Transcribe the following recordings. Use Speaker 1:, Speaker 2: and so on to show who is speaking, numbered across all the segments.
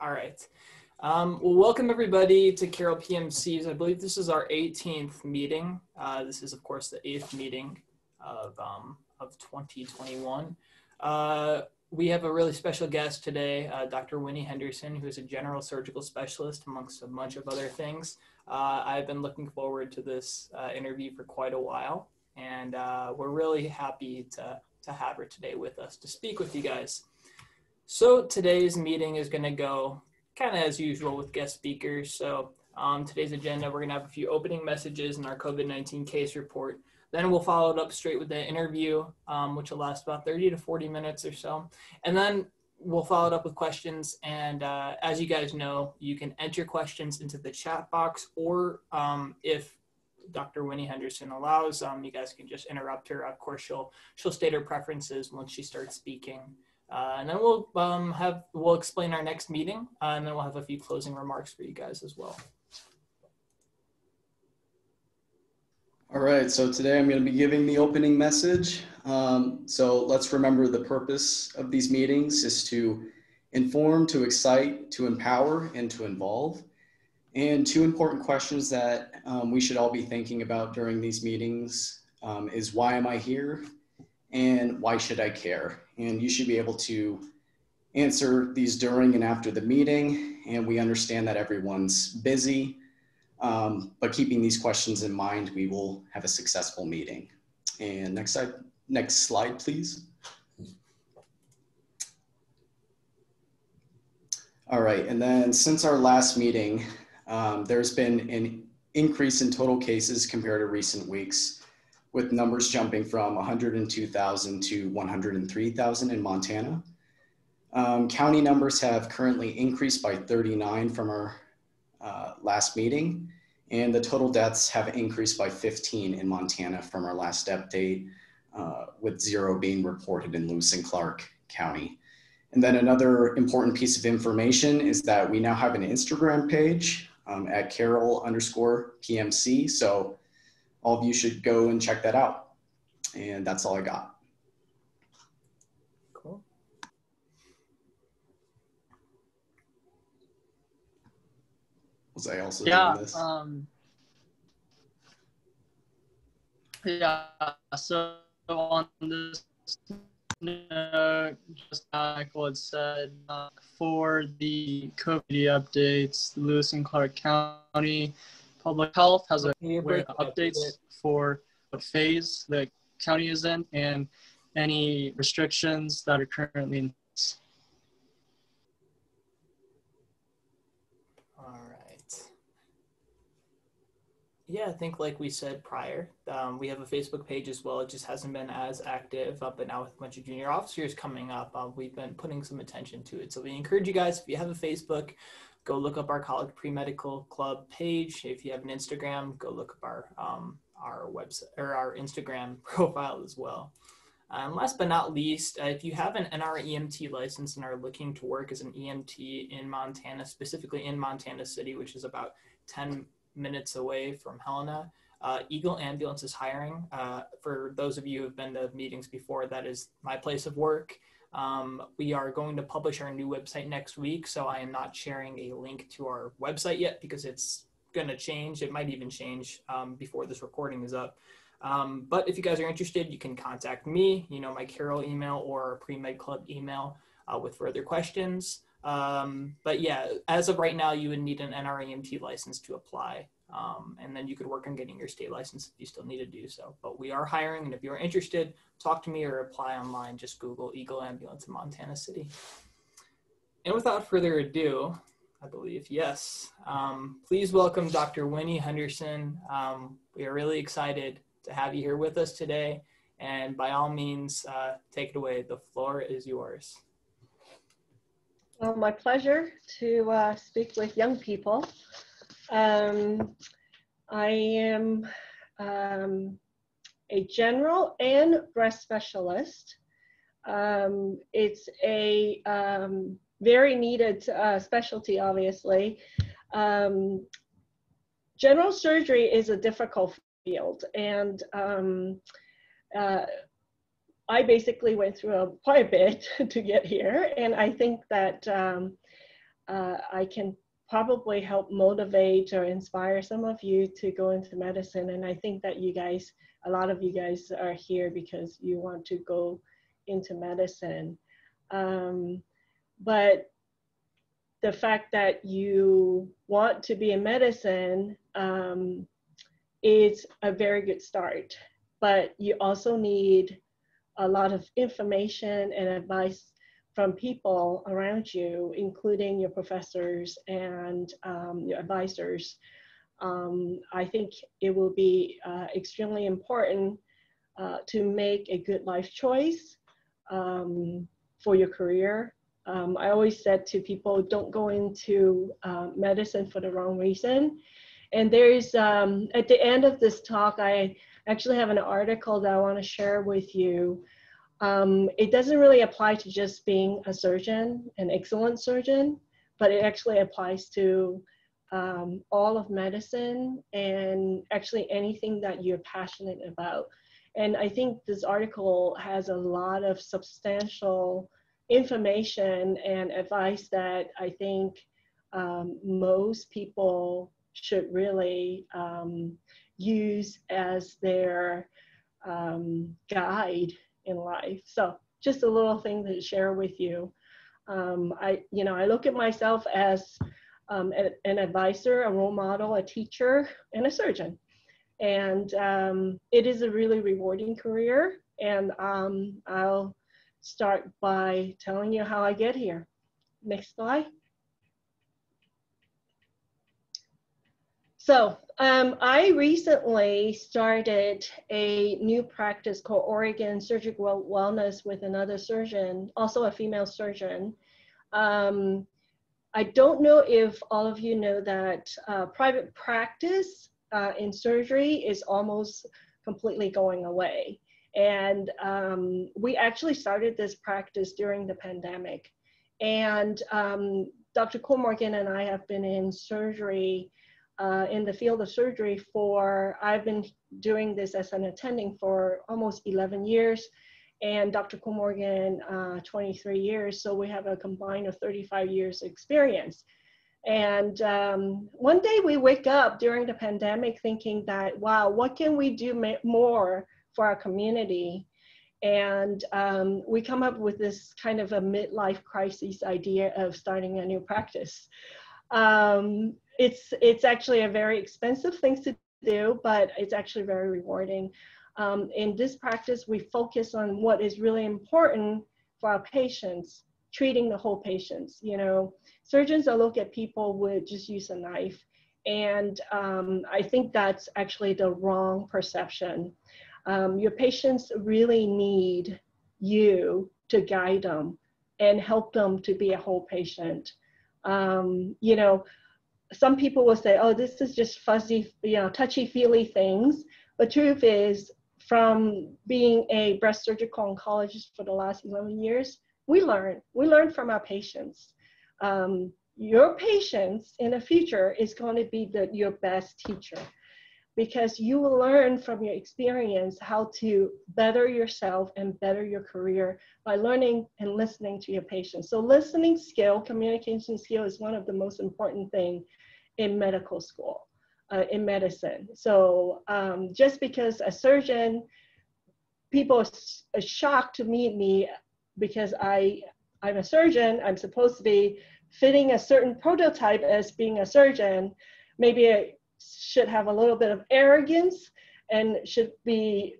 Speaker 1: All right. Well, welcome everybody to Carroll PMC's. I believe this is our 18th meeting. This is, of course, the 8th meeting of 2021. We have a really special guest today, Dr. Winnie Henderson, who is a general surgical specialist, amongst a bunch of other things. I've been looking forward to this interview for quite a while, and we're really happy to have her today with us to speak with you guys. So today's meeting is going to go kind of as usual with guest speakers. So today's agenda, we're going to have a few opening messages in our COVID-19 case report. Then we'll follow it up straight with the interview, which will last about 30 to 40 minutes or so. And then we'll follow it up with questions. And as you guys know, you can enter questions into the chat box, or if Dr. Winnie Henderson allows, you guys can just interrupt her. Of course, she'll state her preferences once she starts speaking. And then we'll explain our next meeting, and then we'll have a few closing remarks for you guys as well.
Speaker 2: All right, so today I'm going to be giving the opening message. So let's remember the purpose of these meetings is to inform, to excite, to empower, and to involve. And two important questions that we should all be thinking about during these meetings is why am I here? And why should I care? And you should be able to answer these during and after the meeting. And we understand that everyone's busy, but keeping these questions in mind, we will have a successful meeting. And next slide, please. All right, and then since our last meeting, there's been an increase in total cases compared to recent weeks, with numbers jumping from 102,000 to 103,000 in Montana. County numbers have currently increased by 39 from our last meeting, and the total deaths have increased by 15 in Montana from our last update, with 0 being reported in Lewis and Clark County. And then another important piece of information is that we now have an Instagram page at Carroll _PMC. So all of you should go and check that out. And that's all I got.
Speaker 1: Cool.
Speaker 2: Was I also doing this?
Speaker 3: So on this note, just like what said, for the COVID updates, Lewis and Clark County Public Health has updates for what phase the county is in and any restrictions that are currently in place.
Speaker 1: All right. Yeah, I think like we said prior, we have a Facebook page as well. It just hasn't been as active, but now with a bunch of junior officers coming up, we've been putting some attention to it. So we encourage you guys, if you have a Facebook, go look up our College Pre-Medical Club page. If you have an Instagram, go look up our website or our Instagram profile as well. Last but not least, if you have an NREMT license and are looking to work as an EMT in Montana, specifically in Montana City, which is about 10 minutes away from Helena, Eagle Ambulance is hiring. For those of you who have been to meetings before, that is my place of work. We are going to publish our new website next week, so I am not sharing a link to our website yet because it's going to change. It might even change before this recording is up. But if you guys are interested, you can contact me, my Carroll email or Pre-Med Club email with further questions. But yeah, as of right now, you would need an NREMT license to apply. And then you could work on getting your state license if you still need to do so. But we are hiring, and if you're interested, talk to me or apply online. Just Google Eagle Ambulance in Montana City. And without further ado, I believe, yes, please welcome Dr. Winnie Henderson. We are really excited to have you here with us today. And by all means, take it away. The floor is yours.
Speaker 4: Well, my pleasure to speak with young people. I am a general and breast specialist. It's a very needed specialty, obviously. General surgery is a difficult field, and I basically went through quite a bit to get here, and I think that I can probably help motivate or inspire some of you to go into medicine. And I think that you guys, a lot of you guys are here because you want to go into medicine. But the fact that you want to be in medicine is a very good start. But you also need a lot of information and advice from people around you, including your professors and your advisors. I think it will be extremely important to make a good life choice for your career. I always said to people, don't go into medicine for the wrong reason. And there's, at the end of this talk, I actually have an article that I want to share with you. It doesn't really apply to just being a surgeon, an excellent surgeon, but it actually applies to all of medicine and actually anything that you're passionate about. And I think this article has a lot of substantial information and advice that I think most people should really use as their guide in life. So just a little thing to share with you. I look at myself as an advisor, a role model, a teacher, and a surgeon. And it is a really rewarding career. And I'll start by telling you how I get here. Next slide. So I recently started a new practice called Oregon Surgical Wellness with another surgeon, also a female surgeon. I don't know if all of you know that private practice in surgery is almost completely going away. And we actually started this practice during the pandemic. And Dr. Morgan and I have been in surgery, in the field of surgery I've been doing this as an attending for almost 11 years, and Dr. Morgan 23 years. So we have a combined of 35 years experience. And one day we wake up during the pandemic thinking that, wow, what can we do more for our community? And we come up with this kind of a midlife crisis idea of starting a new practice. It's actually a very expensive thing to do, but it's actually very rewarding. In this practice, we focus on what is really important for our patients, treating the whole patients. You know, surgeons will look at people with just use a knife. And I think that's actually the wrong perception. Your patients really need you to guide them and help them to be a whole patient. You know, some people will say, oh, this is just fuzzy, touchy-feely things. But truth is, from being a breast surgical oncologist for the last 11 years, we learn from our patients. Your patients in the future is going to be your best teacher, because you will learn from your experience how to better yourself and better your career by learning and listening to your patients. So listening skill, communication skill is one of the most important things in medical school, in medicine. So just because a surgeon, people are shocked to meet me because I'm a surgeon, I'm supposed to be fitting a certain prototype as being a surgeon. Maybe I should have a little bit of arrogance and should be,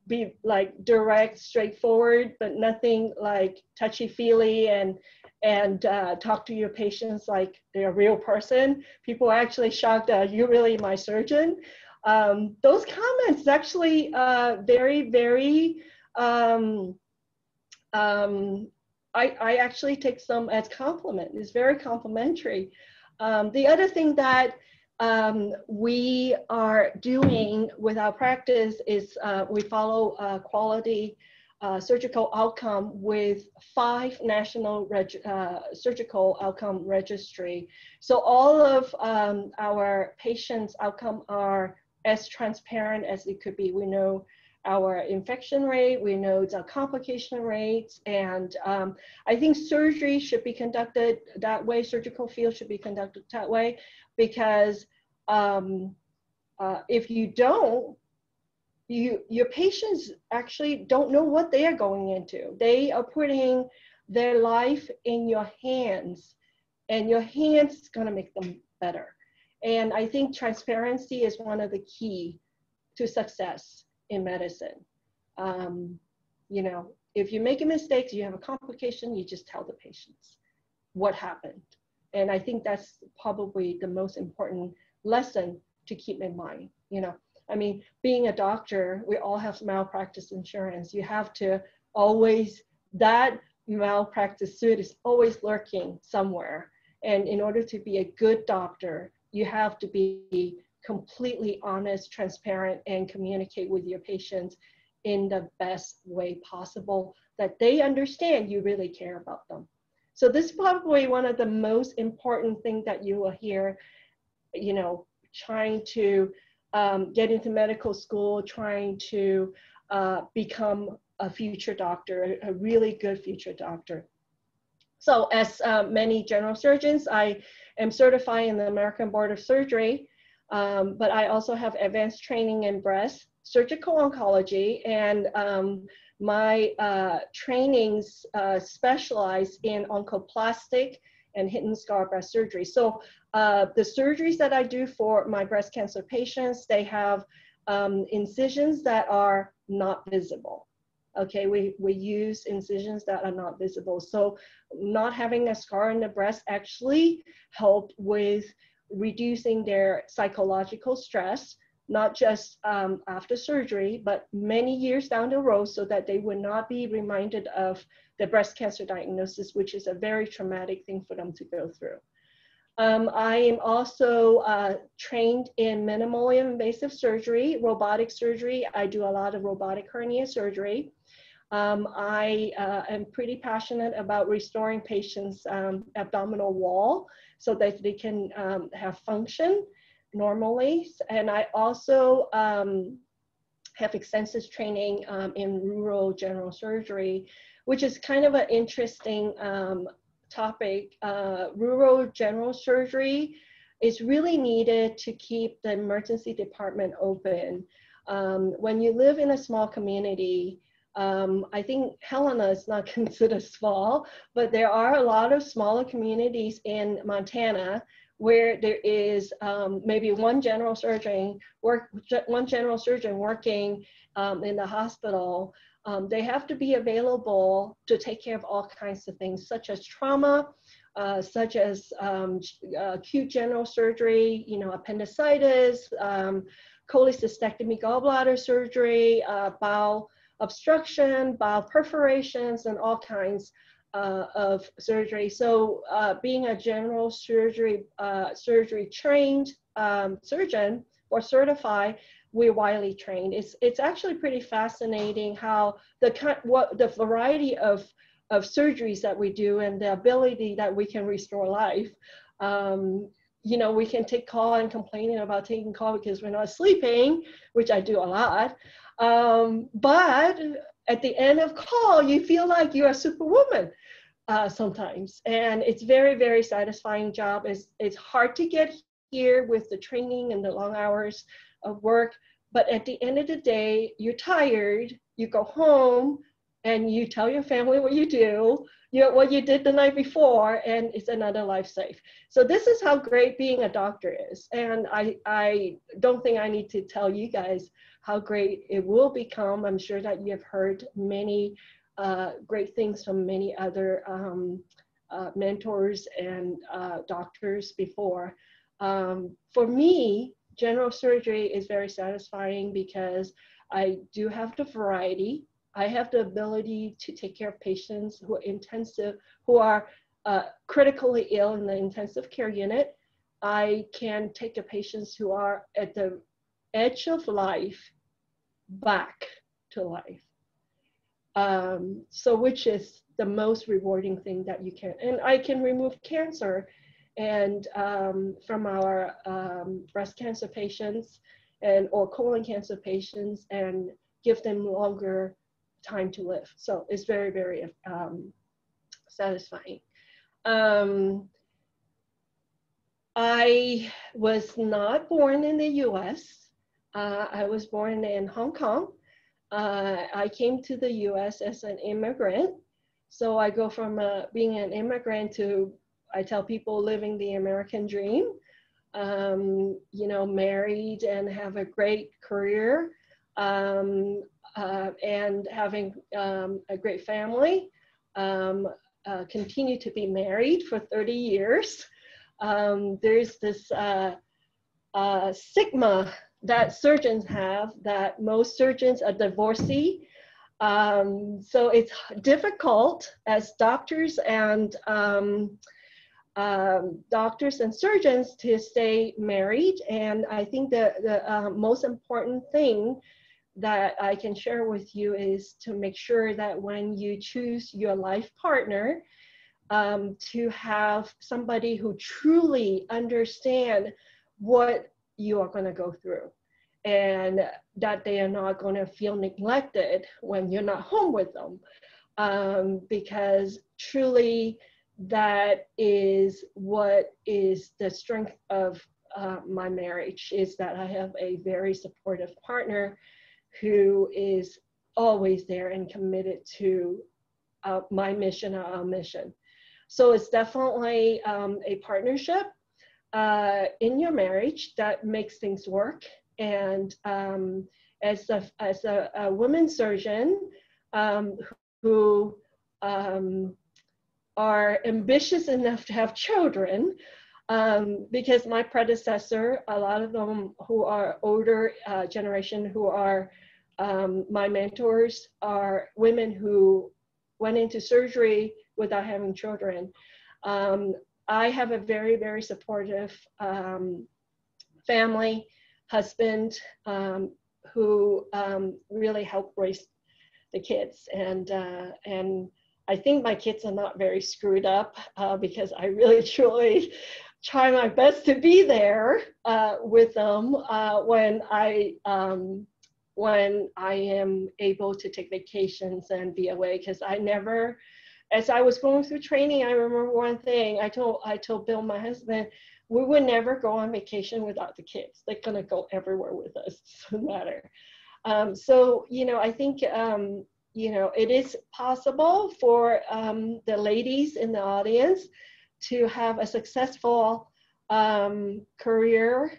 Speaker 4: be like direct, straightforward, but nothing like touchy-feely and talk to your patients like they're a real person. People are actually shocked that you're really my surgeon. Those comments actually very, very, I actually take some as compliment. It's very complimentary. The other thing that we are doing with our practice is we follow quality surgical outcome with 5 national surgical outcome registry. So all of our patients' outcome are as transparent as it could be. We know our infection rate, we know the complication rates, and I think surgery should be conducted that way, surgical field should be conducted that way, because if you don't, your patients actually don't know what they are going into. They are putting their life in your hands, and your hands is going to make them better. And I think transparency is one of the key to success in medicine. You know, if you're making mistakes, you have a complication, you just tell the patients what happened. And I think that's probably the most important lesson to keep in mind. You know, I mean, being a doctor, we all have malpractice insurance. You have to always, that malpractice suit is always lurking somewhere. And in order to be a good doctor, you have to be completely honest, transparent, and communicate with your patients in the best way possible, that they understand you really care about them. So this is probably one of the most important things that you will hear, you know, trying to get into medical school, trying to become a future doctor, a really good future doctor. So as many general surgeons, I am certified in the American Board of Surgery, but I also have advanced training in breast surgical oncology, and my trainings specialize in oncoplastic and hidden scar breast surgery. So the surgeries that I do for my breast cancer patients, they have incisions that are not visible. Okay, we use incisions that are not visible. So not having a scar in the breast actually helped with reducing their psychological stress, not just after surgery, but many years down the road, so that they would not be reminded of the breast cancer diagnosis, which is a very traumatic thing for them to go through. I am also trained in minimally invasive surgery, robotic surgery. I do a lot of robotic hernia surgery. I am pretty passionate about restoring patients' abdominal wall so that they can have function normally. And I also have extensive training in rural general surgery, which is kind of an interesting topic. Rural general surgery is really needed to keep the emergency department open. When you live in a small community, I think Helena is not considered small, but there are a lot of smaller communities in Montana where there is maybe one general surgeon working in the hospital. They have to be available to take care of all kinds of things, such as trauma, such as acute general surgery, you know, appendicitis, cholecystectomy, gallbladder surgery, bowel obstruction, bowel perforations, and all kinds of surgery. So being a general surgery trained surgeon or certified, we're widely trained. It's actually pretty fascinating how the variety of surgeries that we do and the ability that we can restore life. You know, we can take call and complaining about taking call because we're not sleeping, which I do a lot. But at the end of call, you feel like you're a superwoman sometimes. And it's very, very satisfying job. It's hard to get here with the training and the long hours of work. But at the end of the day, you're tired, you go home and you tell your family what you do, what you did the night before, and it's another life saved. So this is how great being a doctor is. And I don't think I need to tell you guys how great it will become. I'm sure that you have heard many great things from many other mentors and doctors before. For me, general surgery is very satisfying because I do have the variety. I have the ability to take care of patients who are critically ill in the intensive care unit. I can take the patients who are at the edge of life back to life. So which is the most rewarding thing that you can, and I can remove cancer and from our breast cancer patients or colon cancer patients, and give them longer time to live. So it's very, very satisfying. I was not born in the US. I was born in Hong Kong. I came to the US as an immigrant. So I go from being an immigrant to, I tell people, living the American dream. You know, married and have a great career, and having a great family. Continue to be married for 30 years. There's this stigma that surgeons have, that most surgeons are divorcee. So it's difficult as doctors and surgeons to stay married. And I think the most important thing that I can share with you is to make sure that when you choose your life partner, to have somebody who truly understand what you are going to go through, and that they are not going to feel neglected when you're not home with them, because truly that is what is the strength of my marriage, is that I have a very supportive partner who is always there and committed to my mission, our mission. So it's definitely a partnership in your marriage that makes things work. And as a woman surgeon who are ambitious enough to have children, because my predecessor, a lot of them who are older generation, who are my mentors, are women who went into surgery without having children. I have a very, very supportive family, husband, who really helped raise the kids. And I think my kids are not very screwed up, because I really, truly try my best to be there with them when I am able to take vacations and be away. Because I never, as I was going through training, I remember one thing I told Bill, my husband, we would never go on vacation without the kids. They're gonna go everywhere with us, it doesn't matter. So, you know, I think, you know, it is possible for the ladies in the audience to have a successful career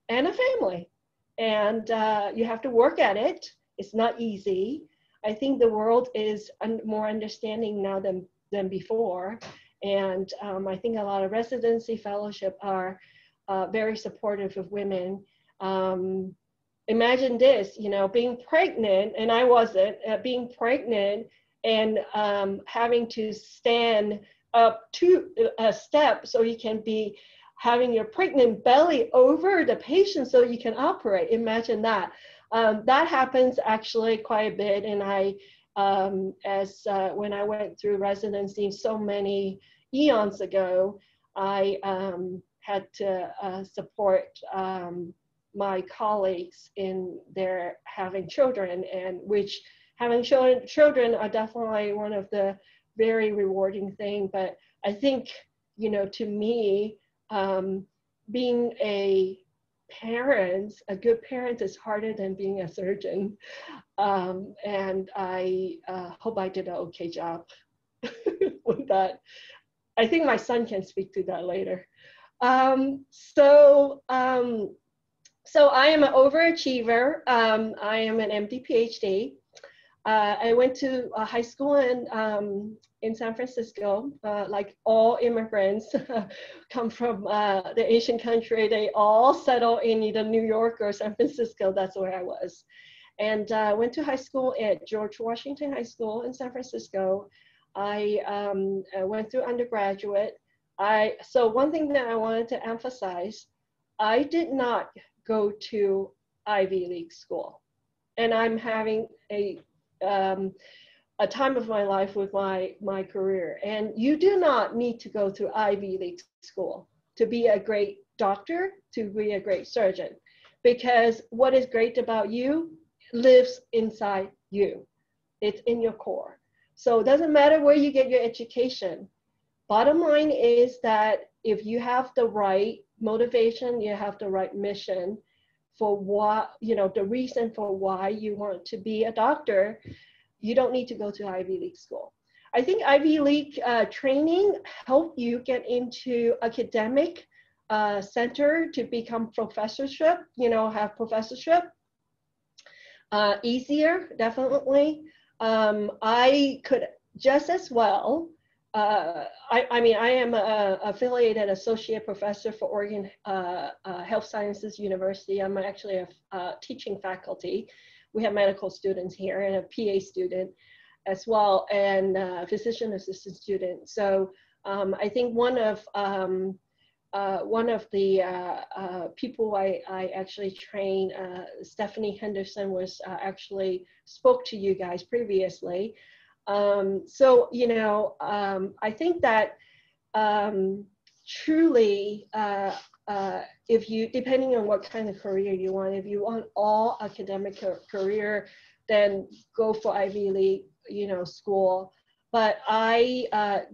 Speaker 4: and a family. And you have to work at it. It's not easy. I think the world is more understanding now than before. And I think a lot of residency fellowship are very supportive of women. Imagine this, you know, being pregnant, and I wasn't, being pregnant and having to stand up to a step so you can be having your pregnant belly over the patient so you can operate. Imagine that. That happens actually quite a bit. And I, when I went through residency so many eons ago, I had to support my colleagues in their having children, and which having children are definitely one of the very rewarding thing. But I think, you know, to me, being a parent, a good parent, is harder than being a surgeon. And I hope I did an okay job with that. I think my son can speak to that later. So I am an overachiever. I am an MD PhD. I went to high school in San Francisco. Like all immigrants come from the Asian country, they all settle in either New York or San Francisco. That's where I was. And I went to high school at George Washington High School in San Francisco. I went through undergraduate. So one thing that I wanted to emphasize, I did not go to Ivy League school. And I'm having a time of my life with my career. And you do not need to go to Ivy League school to be a great doctor, to be a great surgeon. Because what is great about you lives inside you. It's in your core. So it doesn't matter where you get your education. Bottom line is that if you have the right motivation, you have the right mission for what, the reason for why you want to be a doctor, you don't need to go to Ivy League school. I think Ivy League training help you get into academic center to become professorship, have professorship. Easier, definitely. I could just as well, I mean, I am a affiliated associate professor for Oregon Health Sciences University. I'm actually a teaching faculty. We have medical students here and a PA student as well, and a physician assistant student. So I think one of the people I actually trained, Stephanie Henderson, was actually spoke to you guys previously. So, I think that truly, if you, depending on what kind of career you want, if you want all academic career, then go for Ivy League, school. But I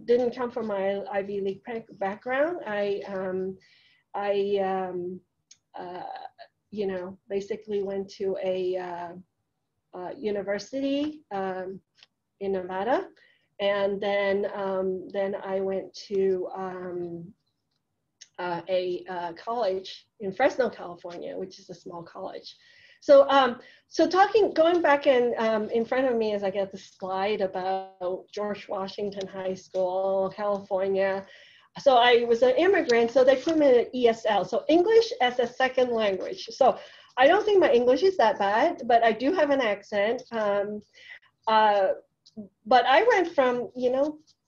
Speaker 4: didn't come from my Ivy League background. I basically went to a university in Nevada, and then I went to a college in Fresno, California, which is a small college. So, going back in front of me as I get the slide about George Washington High School, California. So I was an immigrant, so they put me in ESL, so English as a second language. So I don't think my English is that bad, but I do have an accent. But I went from,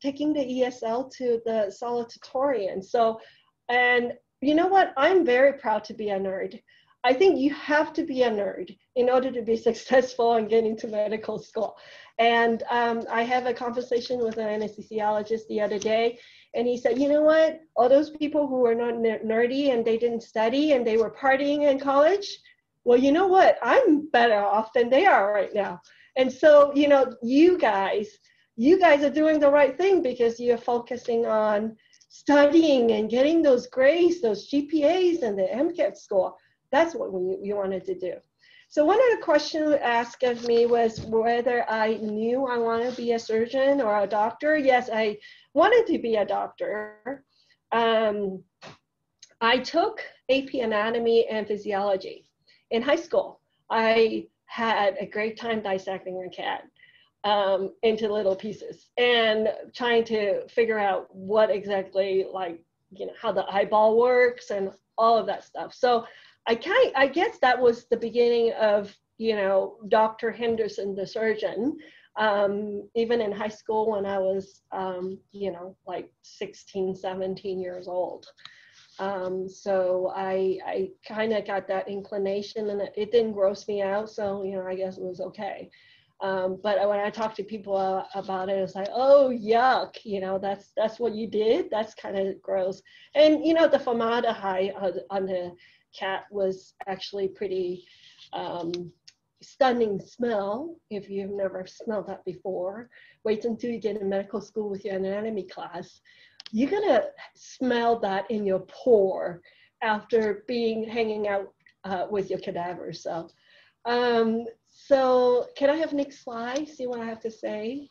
Speaker 4: taking the ESL to the salutatorian. So, and you know what? I'm very proud to be a nerd. I think you have to be a nerd in order to be successful and get into medical school. And I have a conversation with an anesthesiologist the other day, and he said, you know what? All those people who are not nerdy and they didn't study and they were partying in college, well, you know what? I'm better off than they are right now. And so, you guys are doing the right thing because you're focusing on studying and getting those grades, those GPAs and the MCAT score. That's what you wanted to do. So one of the questions asked of me was whether I knew I wanted to be a surgeon or a doctor. Yes, I wanted to be a doctor. I took AP Anatomy and Physiology in high school. I had a great time dissecting a cat into little pieces and trying to figure out what exactly, how the eyeball works and all of that stuff. So I guess that was the beginning of, Dr. Henderson, the surgeon, even in high school when I was, 16, 17 years old. So I kind of got that inclination, and it didn't gross me out. So, I guess it was okay. But when I talk to people about it, it's like, oh, yuck, that's what you did. That's kind of gross. And, the formaldehyde on the cat was actually pretty stunning smell. If you've never smelled that before, wait until you get in medical school with your anatomy class. You're gonna smell that in your pore after hanging out with your cadavers. So, so can I have next slide? See what I have to say.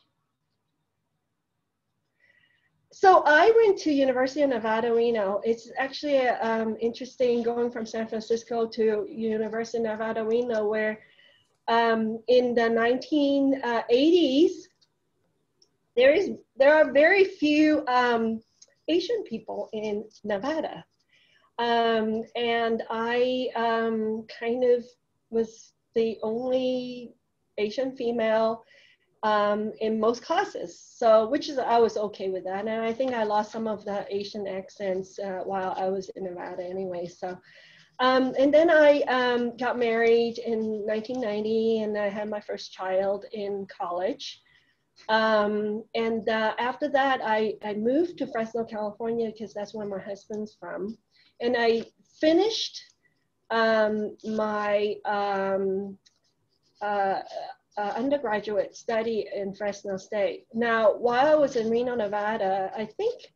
Speaker 4: So I went to University of Nevada, Reno. It's actually interesting going from San Francisco to University of Nevada, Reno, where in the 1980s, there are very few Asian people in Nevada. And I kind of was the only Asian female in most classes. So, I was okay with that. And I think I lost some of the Asian accents while I was in Nevada anyway. So, and then I got married in 1990 and I had my first child in college. And after that, I moved to Fresno, California, because that's where my husband's from. And I finished my undergraduate study in Fresno State. Now, while I was in Reno, Nevada, I think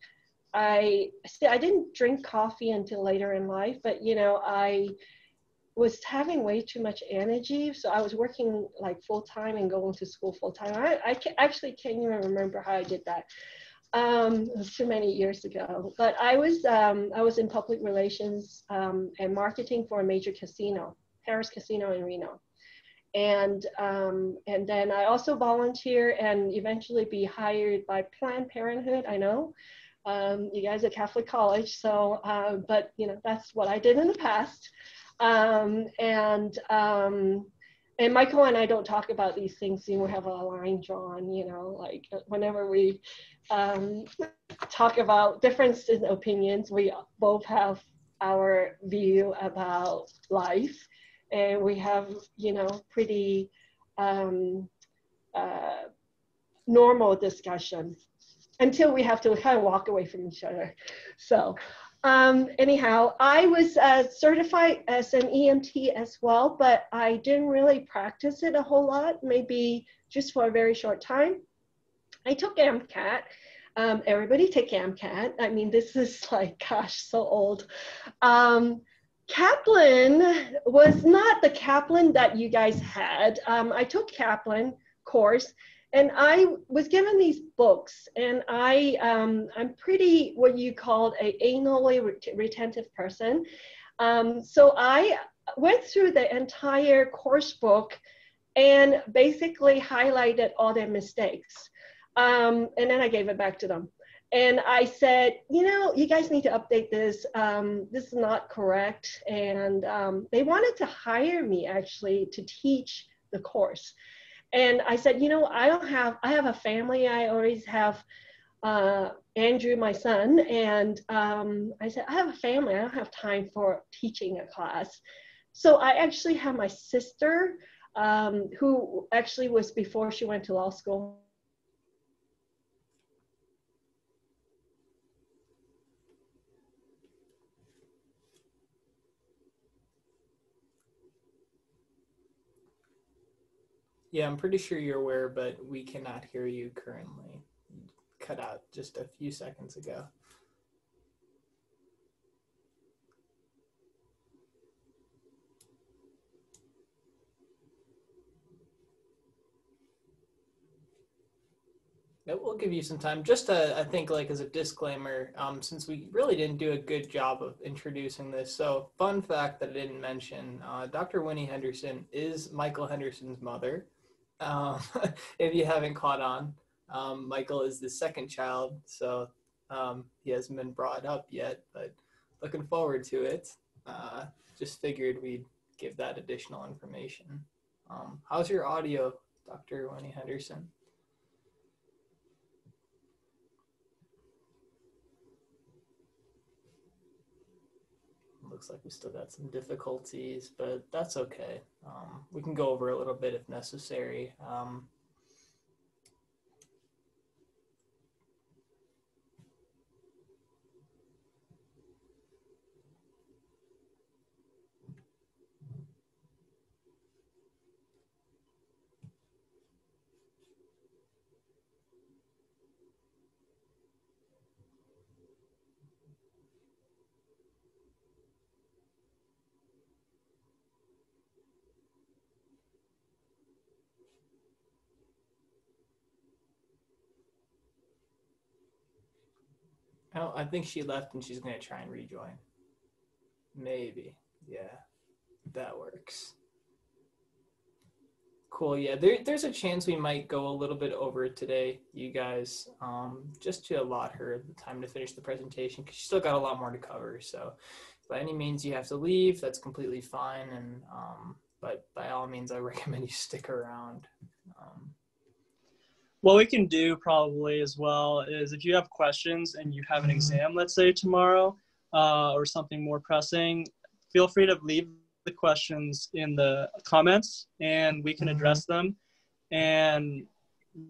Speaker 4: I didn't drink coffee until later in life, but you know, I was having way too much energy. So I was working like full time and going to school full time. Actually can't even remember how I did that. It was too many years ago, but I was in public relations and marketing for a major casino, Harris Casino in Reno. And then I also volunteer and eventually be hired by Planned Parenthood. I know you guys are Catholic college, so but you know, that's what I did in the past. And Michael and I don't talk about these things. You know, we have a line drawn. You know, like whenever we talk about difference in opinions, we both have our view about life. And we have, you know, pretty normal discussion until we have to kind of walk away from each other. So anyhow, I was certified as an EMT as well, but I didn't really practice it a whole lot, maybe just for a very short time. I took MCAT. Everybody take MCAT. I mean, this is like, gosh, so old. Kaplan was not the Kaplan that you guys had. I took Kaplan course and I was given these books, and I'm pretty what you call a anally retentive person. So I went through the entire course book and basically highlighted all their mistakes. And then I gave it back to them. And I said, you know, you guys need to update this. This is not correct. And they wanted to hire me actually to teach the course. And I said, you know, I have a family. I always have Andrew, my son. And I said, I have a family. I don't have time for teaching a class. So I actually have my sister, who actually was before she went to law school.
Speaker 1: Yeah, I'm pretty sure you're aware, but we cannot hear you currently. You cut out just a few seconds ago. We'll give you some time. Just I think, like, as a disclaimer, since we really didn't do a good job of introducing this. So, fun fact that I didn't mention, Dr. Winnie Henderson is Michael Henderson's mother. If you haven't caught on, Michael is the second child, so he hasn't been brought up yet, but looking forward to it. Just figured we'd give that additional information. How's your audio, Dr. Winnie Henderson? Looks like we still got some difficulties, but that's okay. We can go over a little bit if necessary. Oh, I think she left and she's going to try and rejoin. Maybe. Yeah, that works. Cool. Yeah, there's a chance we might go a little bit over today, you guys, just to allot her the time to finish the presentation, because she's still got a lot more to cover. So by any means you have to leave, that's completely fine. And but by all means, I recommend you stick around.
Speaker 3: What we can do probably as well is if you have questions and you have an exam, let's say tomorrow, or something more pressing, feel free to leave the questions in the comments and we can address them, and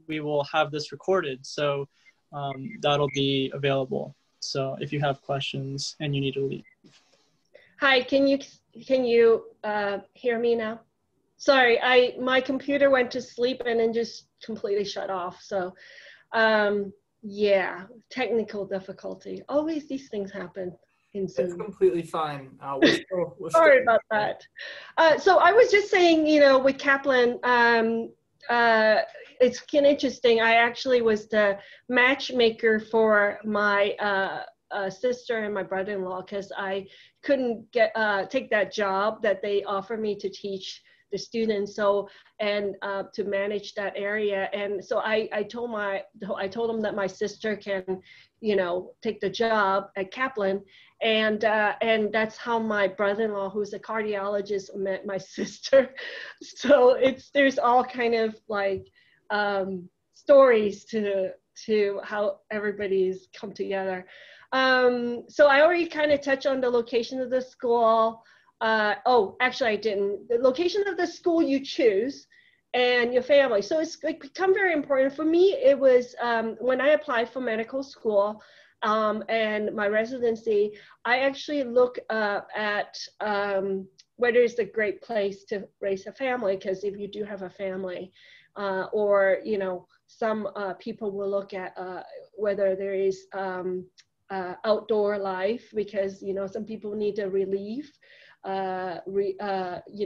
Speaker 3: we will have this recorded. So that'll be available. So if you have questions and you need to leave.
Speaker 4: Hi, can you hear me now? Sorry, my computer went to sleep and then just completely shut off. So, yeah, technical difficulty. Always these things happen in Zoom.
Speaker 1: It's completely fine. We're
Speaker 4: Sorry about that. So I was just saying, you know, with Kaplan, it's kind of interesting. I actually was the matchmaker for my sister and my brother-in-law because I couldn't take that job that they offered me to teach the students, so and to manage that area. And so I told them that my sister can, you know, take the job at Kaplan, and that's how my brother-in-law, who's a cardiologist, met my sister. So there's all kind of like stories to how everybody's come together. So I already kind of touched on the location of the school. Oh, actually I didn't. The location of the school you choose and your family. So it's become very important. For me, it was when I applied for medical school and my residency, I actually look at whether it's a great place to raise a family, because if you do have a family, or, you know, some people will look at whether there is outdoor life, because, you know, some people need a relief. You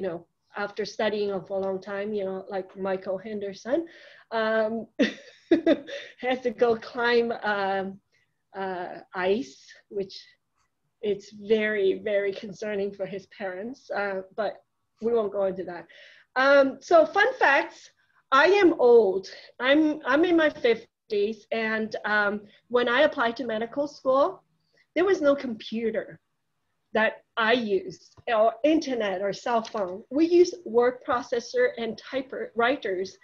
Speaker 4: know, after studying for a long time, you know, like Michael Henderson, has to go climb ice, which it's very, very concerning for his parents, but we won't go into that. So fun facts, I am old. I'm in my 50s, and when I applied to medical school, there was no computer that I used, or internet or cell phone. We use word processor and typewriters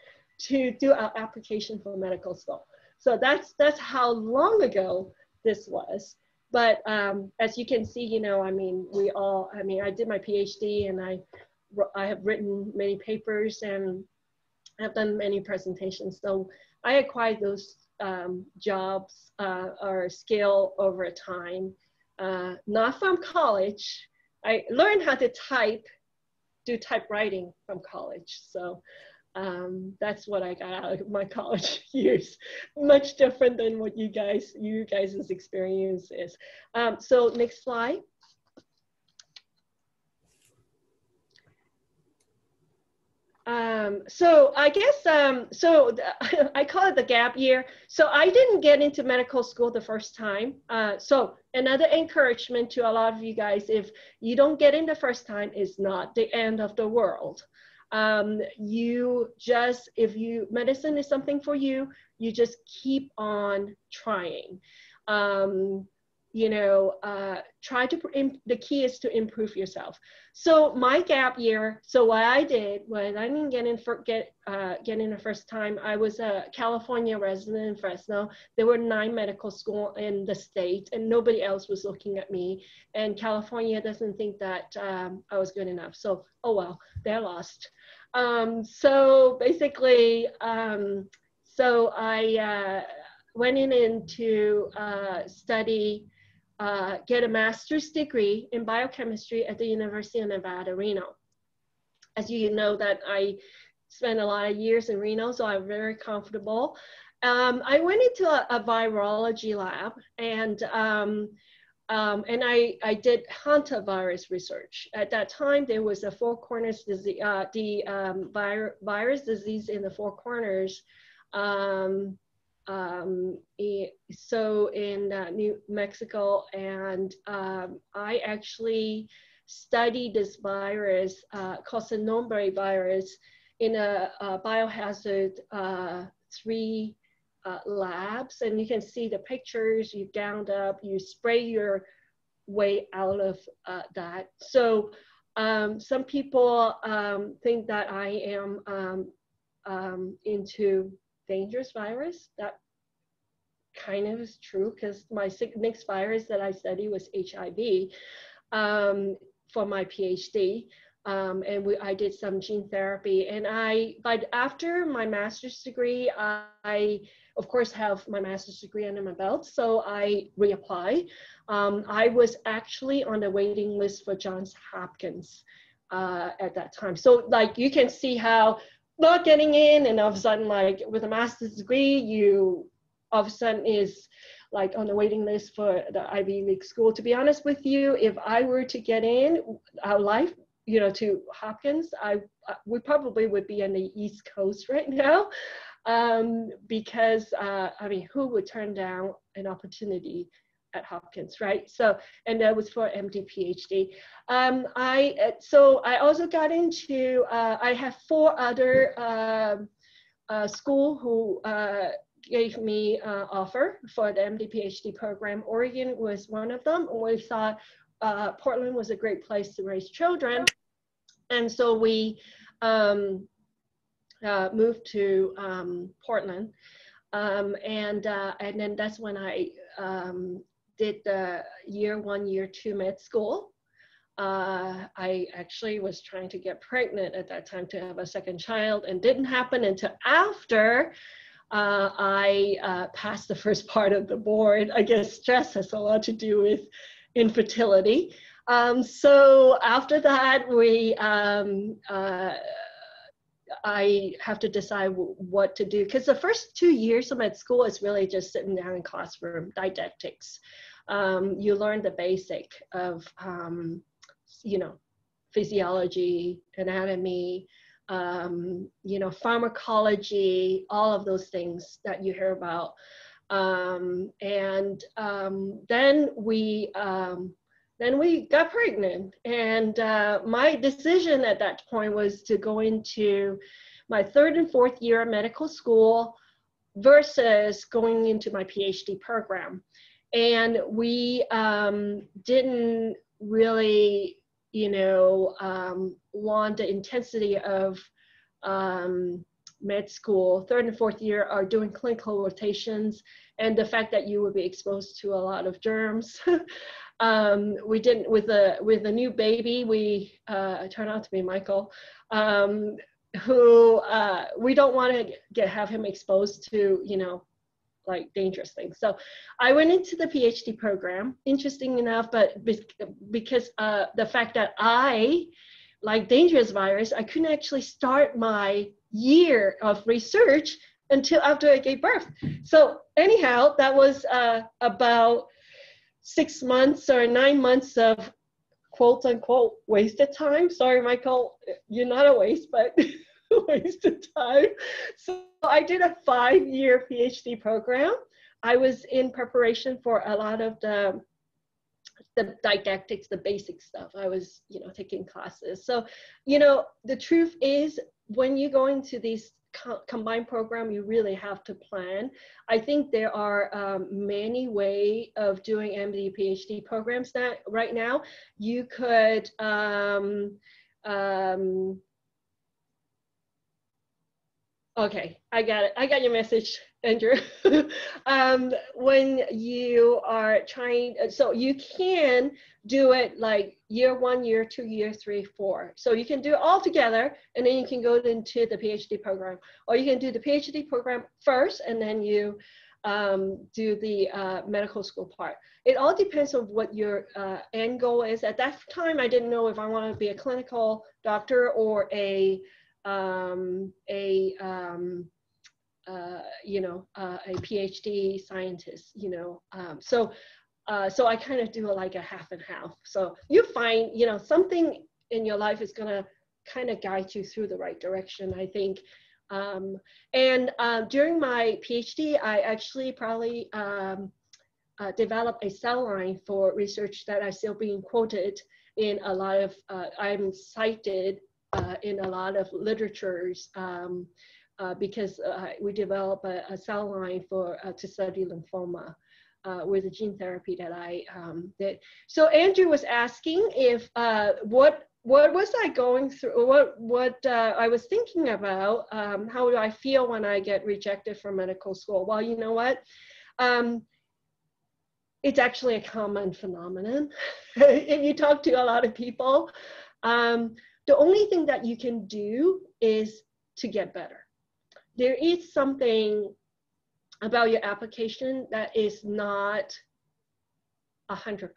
Speaker 4: to do our application for medical school. So that's how long ago this was. But as you can see, you know, I mean, I did my PhD, and I have written many papers and I've done many presentations. So I acquired those jobs or skill over time. Not from college. I learned how to do typewriting from college. So that's what I got out of my college years. Much different than what you guys' experience is. So next slide. So I guess, I call it the gap year. So I didn't get into medical school the first time. So another encouragement to a lot of you guys, if you don't get in the first time, it's not the end of the world. If medicine is something for you, you just keep on trying. You know, the key is to improve yourself. So my gap year, so what I did was I didn't get in the first time. I was a California resident in Fresno. There were 9 medical schools in the state, and nobody else was looking at me. And California doesn't think that I was good enough. So, oh well, they're lost. So basically, so I went in to study, get a master's degree in biochemistry at the University of Nevada, Reno. As you know, that I spent a lot of years in Reno, so I'm very comfortable. I went into a virology lab, and I did hantavirus research. At that time, there was a Four Corners disease, virus disease in the Four Corners. So in New Mexico, and I actually studied this virus called the Nombre virus in a biohazard 3 labs, and you can see the pictures. You gowned up, you spray your way out of that. So some people think that I am into dangerous virus. That kind of is true, because my next virus that I studied was HIV for my PhD. And I did some gene therapy. And but after my master's degree, I of course have my master's degree under my belt, so I reapplied. I was actually on the waiting list for Johns Hopkins at that time. So like you can see how not getting in and all of a sudden like with a master's degree, you all of a sudden is like on the waiting list for the Ivy League school. To be honest with you, if I were to get in our life, you know, to Hopkins, we probably would be on the East Coast right now, because I mean, who would turn down an opportunity at Hopkins, right? So, and that was for MD PhD. So I also got into, I have 4 other school who gave me offer for the MD PhD program. Oregon was one of them. We thought Portland was a great place to raise children. And so we moved to Portland. And then that's when I did the year 1, year 2 med school. I actually was trying to get pregnant at that time to have a second child, and didn't happen until after I passed the first part of the board. I guess stress has a lot to do with infertility. So after that, I have to decide what to do, because the first 2 years of med school is really just sitting down in classroom didactics. You learn the basic of, you know, physiology, anatomy, you know, pharmacology, all of those things that you hear about. Then we got pregnant, and my decision at that point was to go into my 3rd and 4th year of medical school versus going into my PhD program. And we didn't really, you know, want the intensity of med school. 3rd and 4th year are doing clinical rotations, and the fact that you would be exposed to a lot of germs. We didn't, with a new baby, we turned out to be Michael, who we don't want to have him exposed to, you know, like dangerous things. So I went into the PhD program, interesting enough, but because the fact that I like dangerous virus, I couldn't actually start my year of research until after I gave birth. So anyhow, that was about 6 months or 9 months of quote unquote wasted time. Sorry, Michael, you're not a waste, but wasted time. So I did a 5-year PhD program. I was in preparation for a lot of the didactics, the basic stuff. I was, you know, taking classes. So, you know, the truth is when you go into these combined program, you really have to plan. I think there are many ways of doing MD PhD programs that right now. You could okay, I got it. I got your message, Andrew. When you are trying, so you can do it like year 1, year 2, year 3, 4. So you can do it all together, and then you can go into the PhD program. Or you can do the PhD program first, and then you do the medical school part. It all depends on what your end goal is. At that time, I didn't know if I wanted to be a clinical doctor or a PhD scientist, you know. So I kind of do like a half and half. So you find, you know, something in your life is gonna kind of guide you through the right direction, I think. During my PhD, I actually probably developed a cell line for research that is still being quoted in a lot of, I'm cited in a lot of literatures because we developed a cell line for to study lymphoma with a gene therapy that I did. So Andrew was asking if what was I going through, what I was thinking about, how do I feel when I get rejected from medical school? Well, you know what? It's actually a common phenomenon. If you talk to a lot of people, the only thing that you can do is to get better. There is something about your application that is not 100%.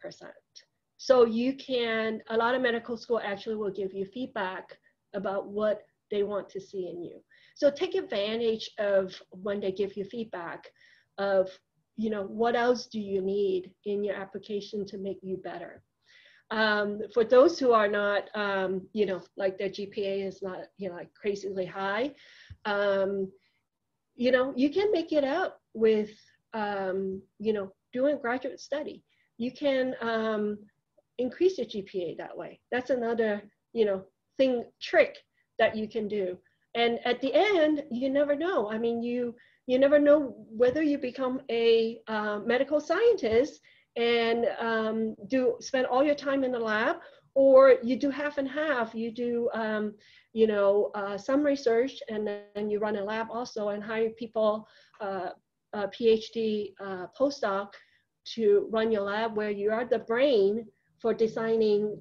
Speaker 4: So you can, a lot of medical school actually will give you feedback about what they want to see in you. So take advantage of when they give you feedback of, you know, what else do you need in your application to make you better? For those who are not, you know, like their GPA is not, you know, like crazily high, you know, you can make it up with, you know, doing graduate study. You can increase your GPA that way. That's another, you know, trick that you can do. And at the end, you never know. I mean, you never know whether you become a medical scientist and spend all your time in the lab, or you do half and half. You do, you know, some research, and then you run a lab also, and hire people, PhD postdoc, to run your lab, where you are the brain for designing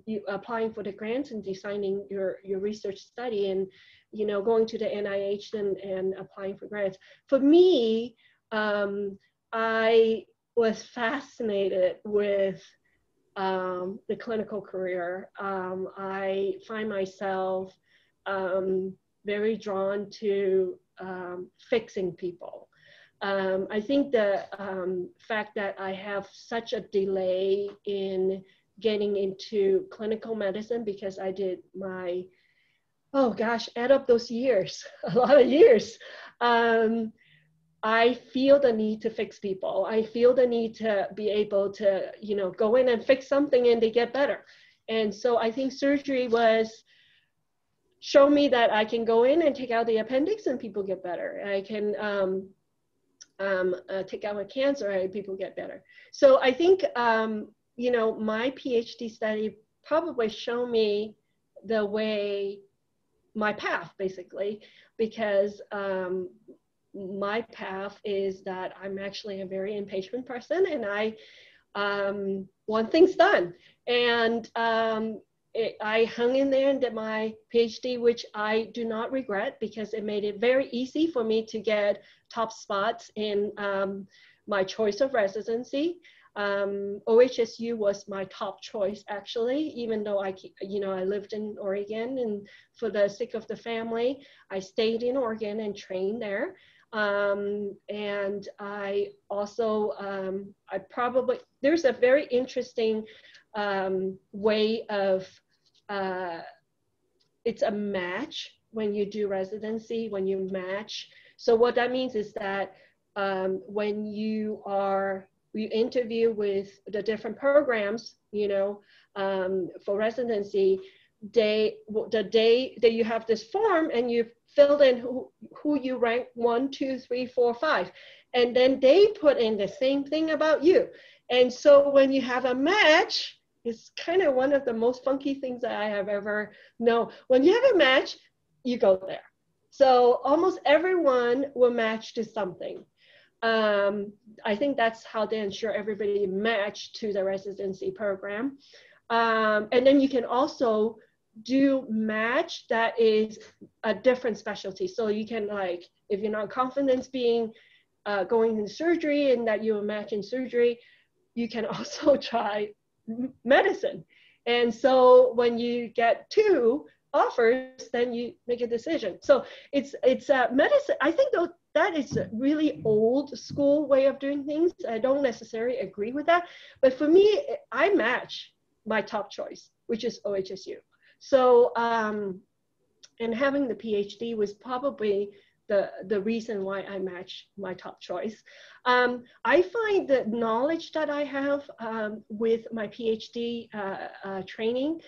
Speaker 4: you applying for the grants and designing your research study, and, you know, going to the NIH and applying for grants. For me, I was fascinated with the clinical career. I find myself very drawn to fixing people. I think the fact that I have such a delay in getting into clinical medicine, because I did my, oh gosh, add up those years, a lot of years. I feel the need to fix people. I feel the need to be able to, you know, go in and fix something and they get better. And so I think surgery was, show me that I can go in and take out the appendix and people get better. I can take out a cancer and people get better. So I think, you know, my PhD study probably showed me the way, my path basically, because my path is that I'm actually a very impatient person, and I want things done. And I hung in there and did my PhD, which I do not regret, because it made it very easy for me to get top spots in my choice of residency. OHSU was my top choice, actually, even though I lived in Oregon, and for the sake of the family, I stayed in Oregon and trained there. And I also, there's a very interesting way of, it's a match when you do residency, when you match. So what that means is that when you interview with the different programs, you know, for residency, the day that you have this form and you filled in who you rank 1, 2, 3, 4, 5, and then they put in the same thing about you. And so when you have a match, it's kind of one of the most funky things that I have ever known. When you have a match, you go there. So almost everyone will match to something. I think that's how they ensure everybody match to the residency program. And then you can also do match that is a different specialty. So you can, like, if you're not confident going in surgery and that you will match in surgery, you can also try medicine. And so when you get 2 offers, then you make a decision. So it's medicine. I think though that is a really old school way of doing things. I don't necessarily agree with that, but for me, I match my top choice, which is OHSU. So, and having the PhD was probably the reason why I matched my top choice. I find the knowledge that I have with my PhD training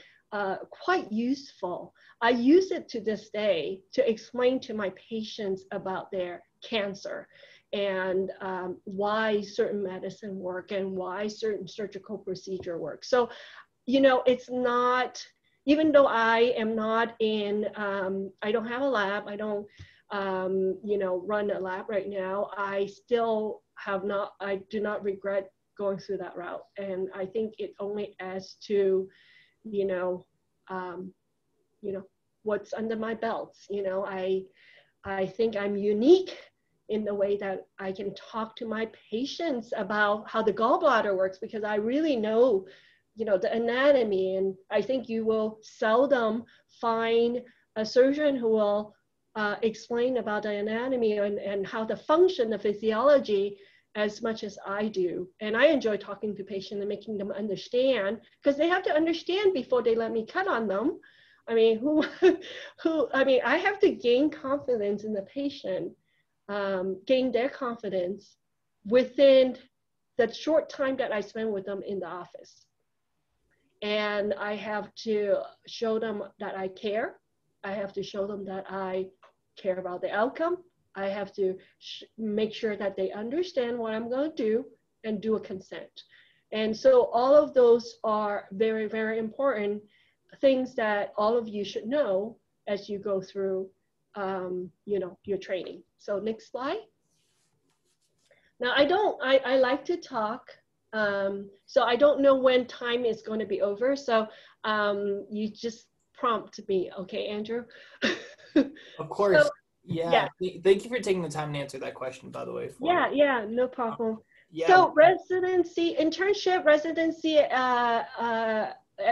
Speaker 4: quite useful. I use it to this day to explain to my patients about their cancer and why certain medicine work and why certain surgical procedure works. So, you know, it's not, even though I am not in, I don't have a lab, I don't, you know, run a lab right now, I still I do not regret going through that route. And I think it only adds to, you know, what's under my belt. You know, I think I'm unique in the way that I can talk to my patients about how the gallbladder works, because I really know, the anatomy. And I think you will seldom find a surgeon who will explain about the anatomy and how the function, the physiology, as much as I do. And I enjoy talking to patients and making them understand, because they have to understand before they let me cut on them. I mean, I have to gain confidence in the patient, gain their confidence within the short time that I spend with them in the office. And I have to show them that I care. I have to show them that I care about the outcome. I have to make sure that they understand what I'm going to do and do a consent. And so all of those are very, very important things that all of you should know as you go through, your training. So next slide. Now I like to talk. So I don't know when time is going to be over. So you just prompt me. Okay, Andrew?
Speaker 1: Of course.
Speaker 4: So,
Speaker 1: yeah. Thank you for taking the time to answer that question, by the way.
Speaker 4: Yeah, no problem.
Speaker 1: Yeah.
Speaker 4: So internship residency at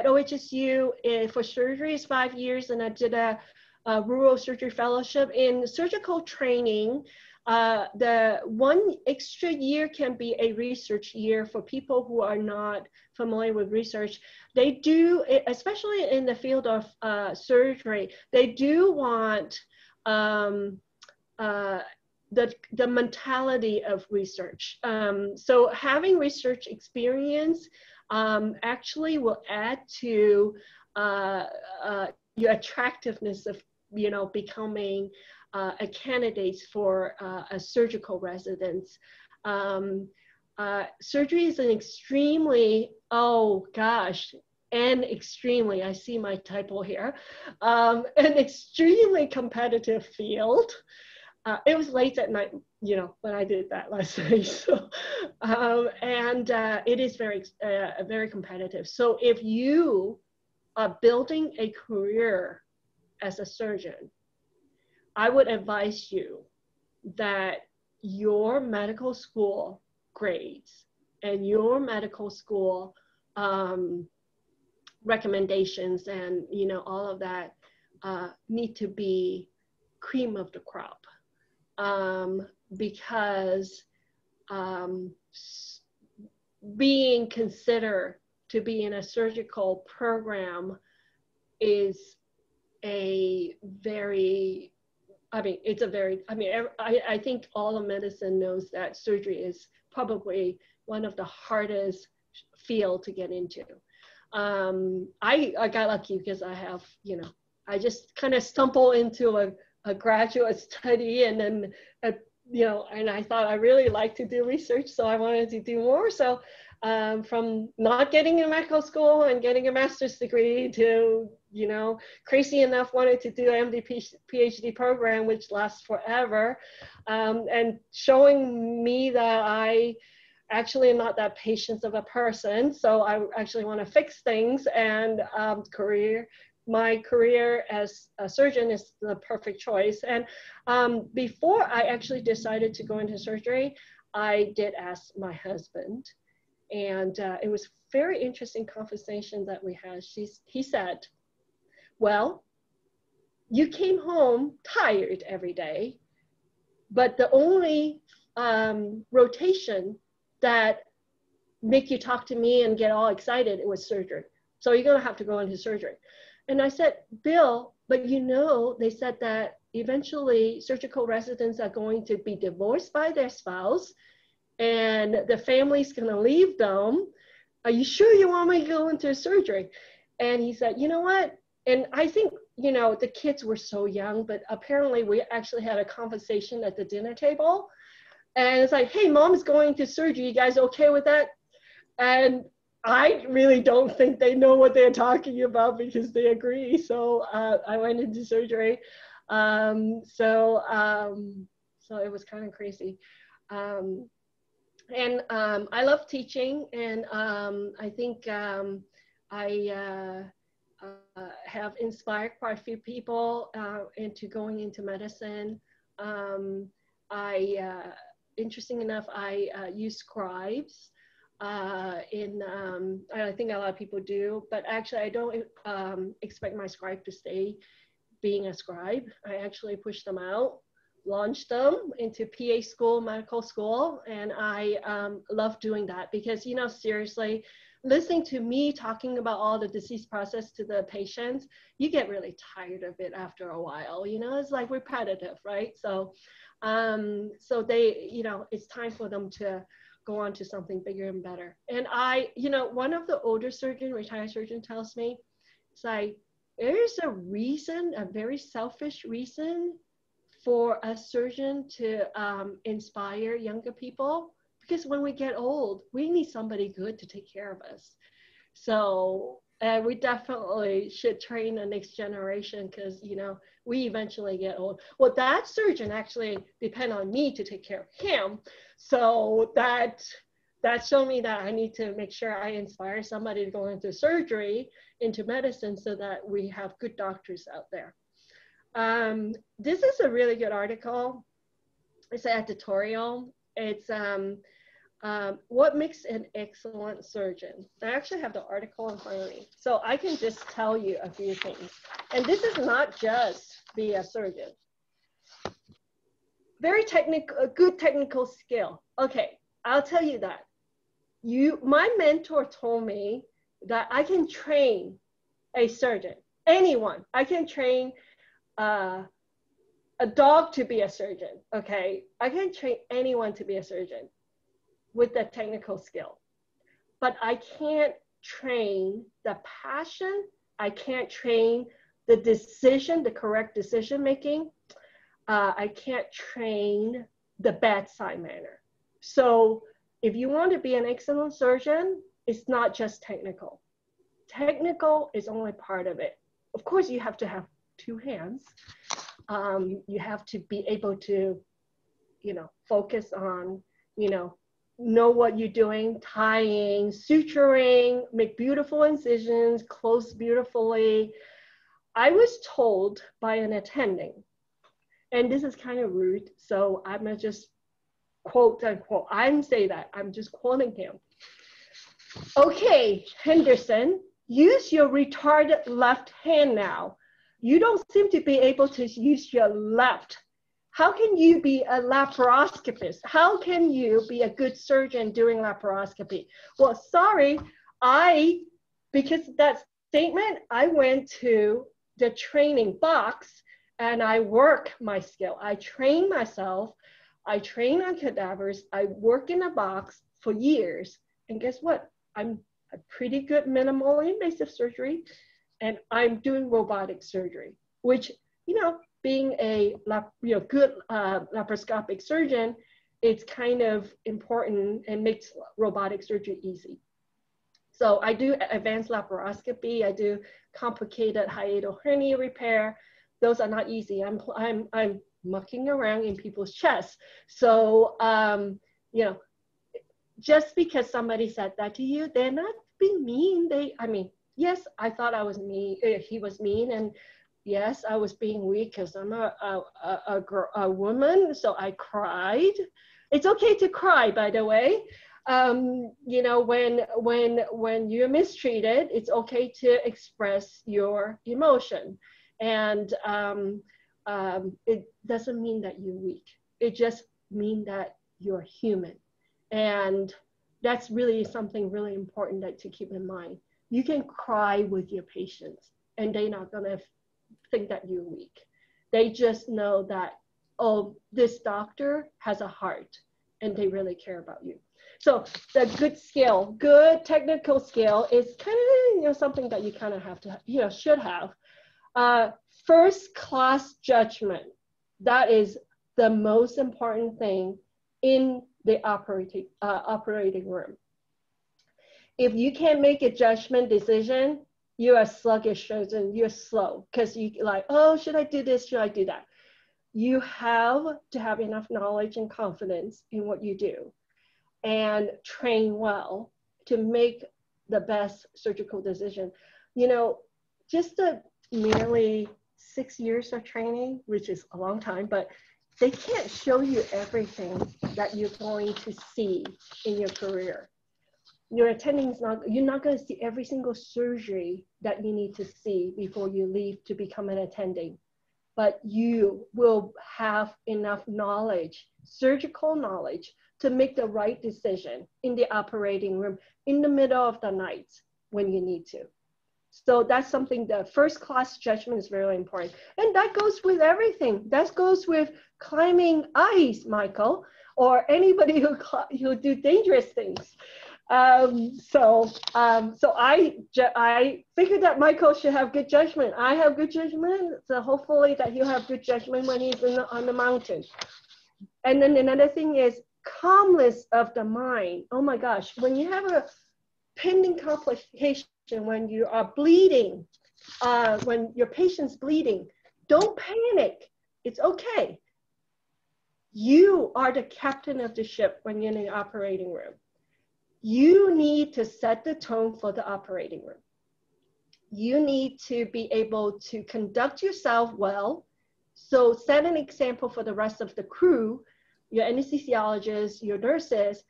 Speaker 4: OHSU for surgery is 5 years, and I did a rural surgery fellowship in surgical training. The 1 extra year can be a research year for people who are not familiar with research. They do, especially in the field of surgery, they do want the mentality of research. So having research experience actually will add to your attractiveness of, becoming a candidate for a surgical residence. Surgery is an extremely, I see my typo here, an extremely competitive field. It was late at night, when I did that last night. So, it is very competitive. So if you are building a career as a surgeon, I would advise you that your medical school grades and your medical school recommendations and, all of that need to be cream of the crop. Because being considered to be in a surgical program is I think all of medicine knows that surgery is probably one of the hardest field to get into. I got lucky because I have, I just kind of stumbled into a graduate study, and then, and I thought I really like to do research, so I wanted to do more. So from not getting in medical school and getting a master's degree to, crazy enough wanted to do an MD PhD program, which lasts forever, and showing me that I actually am not that patient of a person. So I actually want to fix things, and my career as a surgeon is the perfect choice. And before I actually decided to go into surgery, I did ask my husband, and it was very interesting conversation that we had. He said, well, you came home tired every day, but the only rotation that make you talk to me and get all excited, it was surgery. So you're gonna have to go into surgery. And I said, Bill, but they said that eventually surgical residents are going to be divorced by their spouse and the family's gonna leave them. Are you sure you want me to go into surgery? And he said, you know what? And I think, the kids were so young, but apparently we actually had a conversation at the dinner table. And it's like, hey, mom's going to surgery. You guys okay with that? And I really don't think they know what they're talking about because they agree. So I went into surgery. So it was kind of crazy. And I love teaching, and I think I have inspired quite a few people into going into medicine. interesting enough, I use scribes. I think a lot of people do, but actually I don't expect my scribe to stay being a scribe. I actually push them out, launch them into PA school, medical school, and I love doing that because, you know, seriously, listening to me talking about all the disease process to the patients, you get really tired of it after a while, you know, it's like repetitive, right? So, so they, you know, it's time for them to go on to something bigger and better. And you know, one of the older surgeon, retired surgeon tells me, it's like, there's a reason, a very selfish reason for a surgeon to inspire younger people, because when we get old, we need somebody good to take care of us. So we definitely should train the next generation because, you know, we eventually get old. Well, that surgeon actually depend on me to take care of him. So that showed me that I need to make sure I inspire somebody to go into surgery, into medicine, so that we have good doctors out there. This is a really good article. It's an editorial. It's what makes an excellent surgeon. I actually have the article in front of me, so I can just tell you a few things. And this is not just be a surgeon. Very technical, good technical skill. Okay, I'll tell you that. My mentor told me that I can train a surgeon, anyone. I can train a dog to be a surgeon, okay? I can train anyone to be a surgeon with the technical skill, but I can't train the passion. I can't train the decision, the correct decision making. I can't train the bedside manner. So if you want to be an excellent surgeon, it's not just technical. Technical is only part of it. Of course, you have to have two hands. You have to be able to, you know, focus on, you know what you're doing, tying, suturing, make beautiful incisions, close beautifully. I was told by an attending, and this is kind of rude, so I'm gonna just quote unquote, I'm saying that, I'm just quoting him. Okay, Henderson, use your retarded left hand now. You don't seem to be able to use your left. How can you be a laparoscopist? How can you be a good surgeon doing laparoscopy? Well, sorry, because of that statement, I went to the training box and I work my skill. I train myself. I train on cadavers. I work in a box for years. And guess what? I'm a pretty good minimally invasive surgery, and I'm doing robotic surgery, which, you know, being a good laparoscopic surgeon, it's kind of important and makes robotic surgery easy. So I do advanced laparoscopy. I do complicated hiatal hernia repair. Those are not easy. I'm mucking around in people's chests. So, you know, just because somebody said that to you, they're not being mean. I mean, yes, I thought I was mean. He was mean, and yes, I was being weak because I'm a woman. So I cried. It's okay to cry, by the way. You know, when you're mistreated, it's okay to express your emotion, and it doesn't mean that you're weak. It just means that you're human. And that's really something really important to keep in mind. You can cry with your patients and they're not gonna think that you're weak. They just know that, oh, this doctor has a heart and they really care about you. So the good skill, good technical skill is kind of, you know, something that you kind of have to, you know, should have. First class judgment, that is the most important thing in the operating room. If you can't make a judgment decision, you are sluggish and you're slow because you like, oh, should I do this? Should I do that? You have to have enough knowledge and confidence in what you do and train well to make the best surgical decision. You know, just the merely 6 years of training, which is a long time, but they can't show you everything that you're going to see in your career. Your attending is not, you're not going to see every single surgery that you need to see before you leave to become an attending, but you will have enough knowledge, surgical knowledge, to make the right decision in the operating room in the middle of the night when you need to. So that's something, the first class judgment is really important. And that goes with everything. That goes with climbing ice, Michael, or anybody who do dangerous things. So I figured that Michael should have good judgment. I have good judgment, so hopefully that he'll have good judgment when he's on the mountain. And then another thing is calmness of the mind. Oh my gosh, when you have a pending complication, when you are bleeding, when your patient's bleeding, don't panic. It's okay. You are the captain of the ship when you're in the operating room. You need to set the tone for the operating room. You need to be able to conduct yourself well. So set an example for the rest of the crew, your anesthesiologists, your nurses.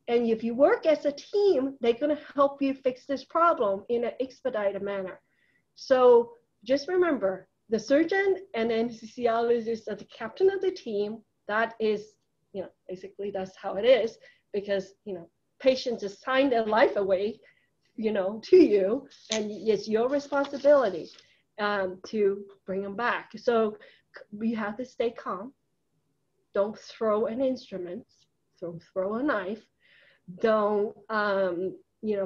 Speaker 4: And if you work as a team, they're going to help you fix this problem in an expedited manner. So just remember, the surgeon and the anesthesiologist are the captain of the team. That is, basically that's how it is, because, patients just sign their life away, to you, and it's your responsibility to bring them back. So you have to stay calm. Don't throw an instrument, throw a knife. Don't,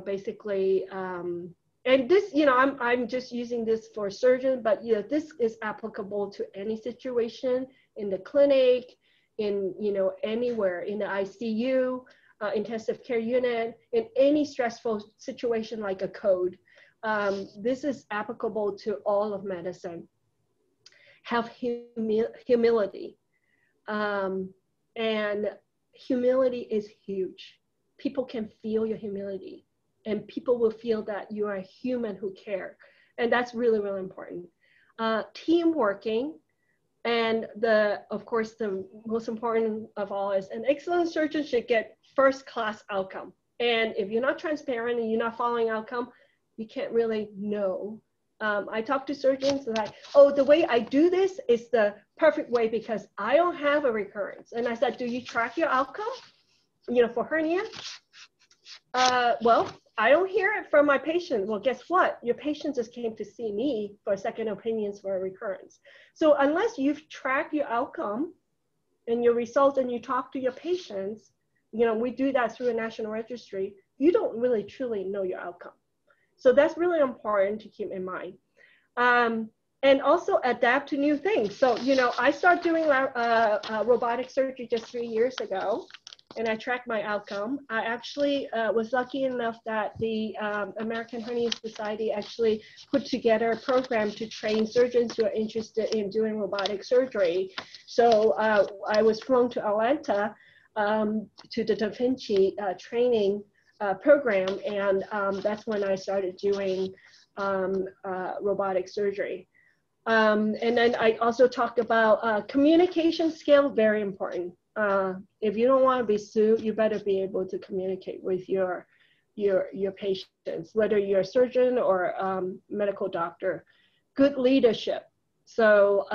Speaker 4: basically, and this, I'm just using this for a surgeon, but this is applicable to any situation in the clinic, in, anywhere, in the ICU, intensive care unit, in any stressful situation like a code. This is applicable to all of medicine. Have humility. And humility is huge. People can feel your humility, and people will feel that you are a human who care. And that's really, really important. Team working. And of course, the most important of all is an excellent surgeon should get first-class outcome. And if you're not transparent and you're not following outcome, you can't really know. I talk to surgeons like, oh, the way I do this is the perfect way because I don't have a recurrence. And I said, do you track your outcome, for hernia? Well, I don't hear it from my patient. Well, guess what? Your patient just came to see me for second opinions for a recurrence. So unless you've tracked your outcome and your results and you talk to your patients, we do that through a national registry, you don't really truly know your outcome. So that's really important to keep in mind. And also adapt to new things. So, I started doing robotic surgery just 3 years ago, and I tracked my outcome. I actually was lucky enough that the American Hernia Society actually put together a program to train surgeons who are interested in doing robotic surgery. So I was flown to Atlanta to the Da Vinci training program, and that's when I started doing robotic surgery. And then I also talked about communication skill, very important. If you don't want to be sued, you better be able to communicate with your patients, whether you're a surgeon or medical doctor. Good leadership. So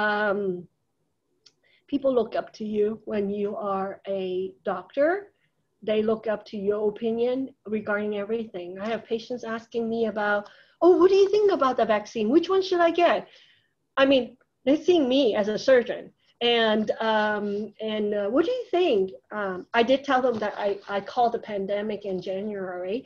Speaker 4: people look up to you when you are a doctor. They look up to your opinion regarding everything. I have patients asking me about, oh, what do you think about the vaccine? Which one should I get? I mean, they're seeing me as a surgeon. And what do you think? I did tell them that I called the pandemic in January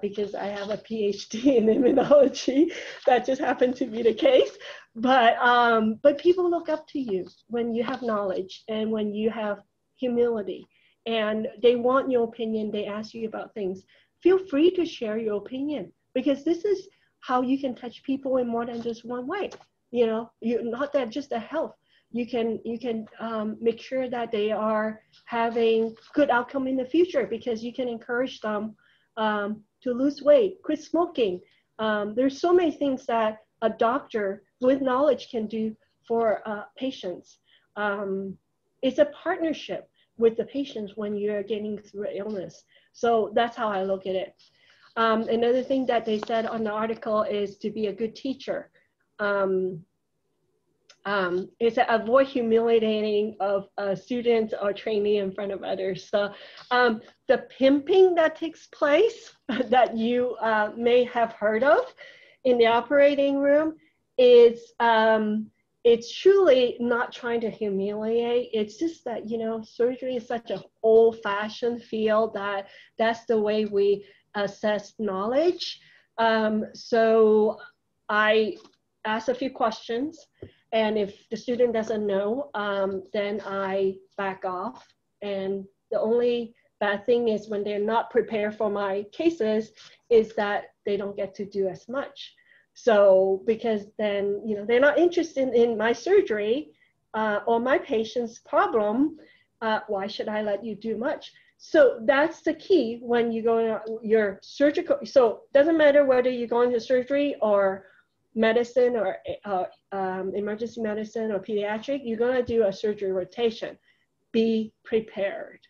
Speaker 4: because I have a PhD in immunology. That just happened to be the case. But people look up to you when you have knowledge and when you have humility. And they want your opinion. They ask you about things. Feel free to share your opinion, because this is how you can touch people in more than just one way. You're not that just a health. You can make sure that they are having good outcome in the future, because you can encourage them to lose weight, quit smoking. There's so many things that a doctor with knowledge can do for patients. it's a partnership with the patients when you're getting through illness. So that's how I look at it. Another thing that they said on the article is to be a good teacher. Is to avoid humiliating of a student or trainee in front of others. So the pimping that takes place that you may have heard of in the operating room is it's truly not trying to humiliate. It's just that, you know, surgery is such an old-fashioned field that that's the way we assess knowledge. So I asked a few questions. And if the student doesn't know, then I back off. And the only bad thing is when they're not prepared for my cases is that they don't get to do as much. So because then, you know, they're not interested in my surgery or my patient's problem, why should I let you do much? So that's the key when you go in your surgical. So it doesn't matter whether you go into surgery or medicine or emergency medicine or pediatric, you're gonna do a surgery rotation. Be prepared.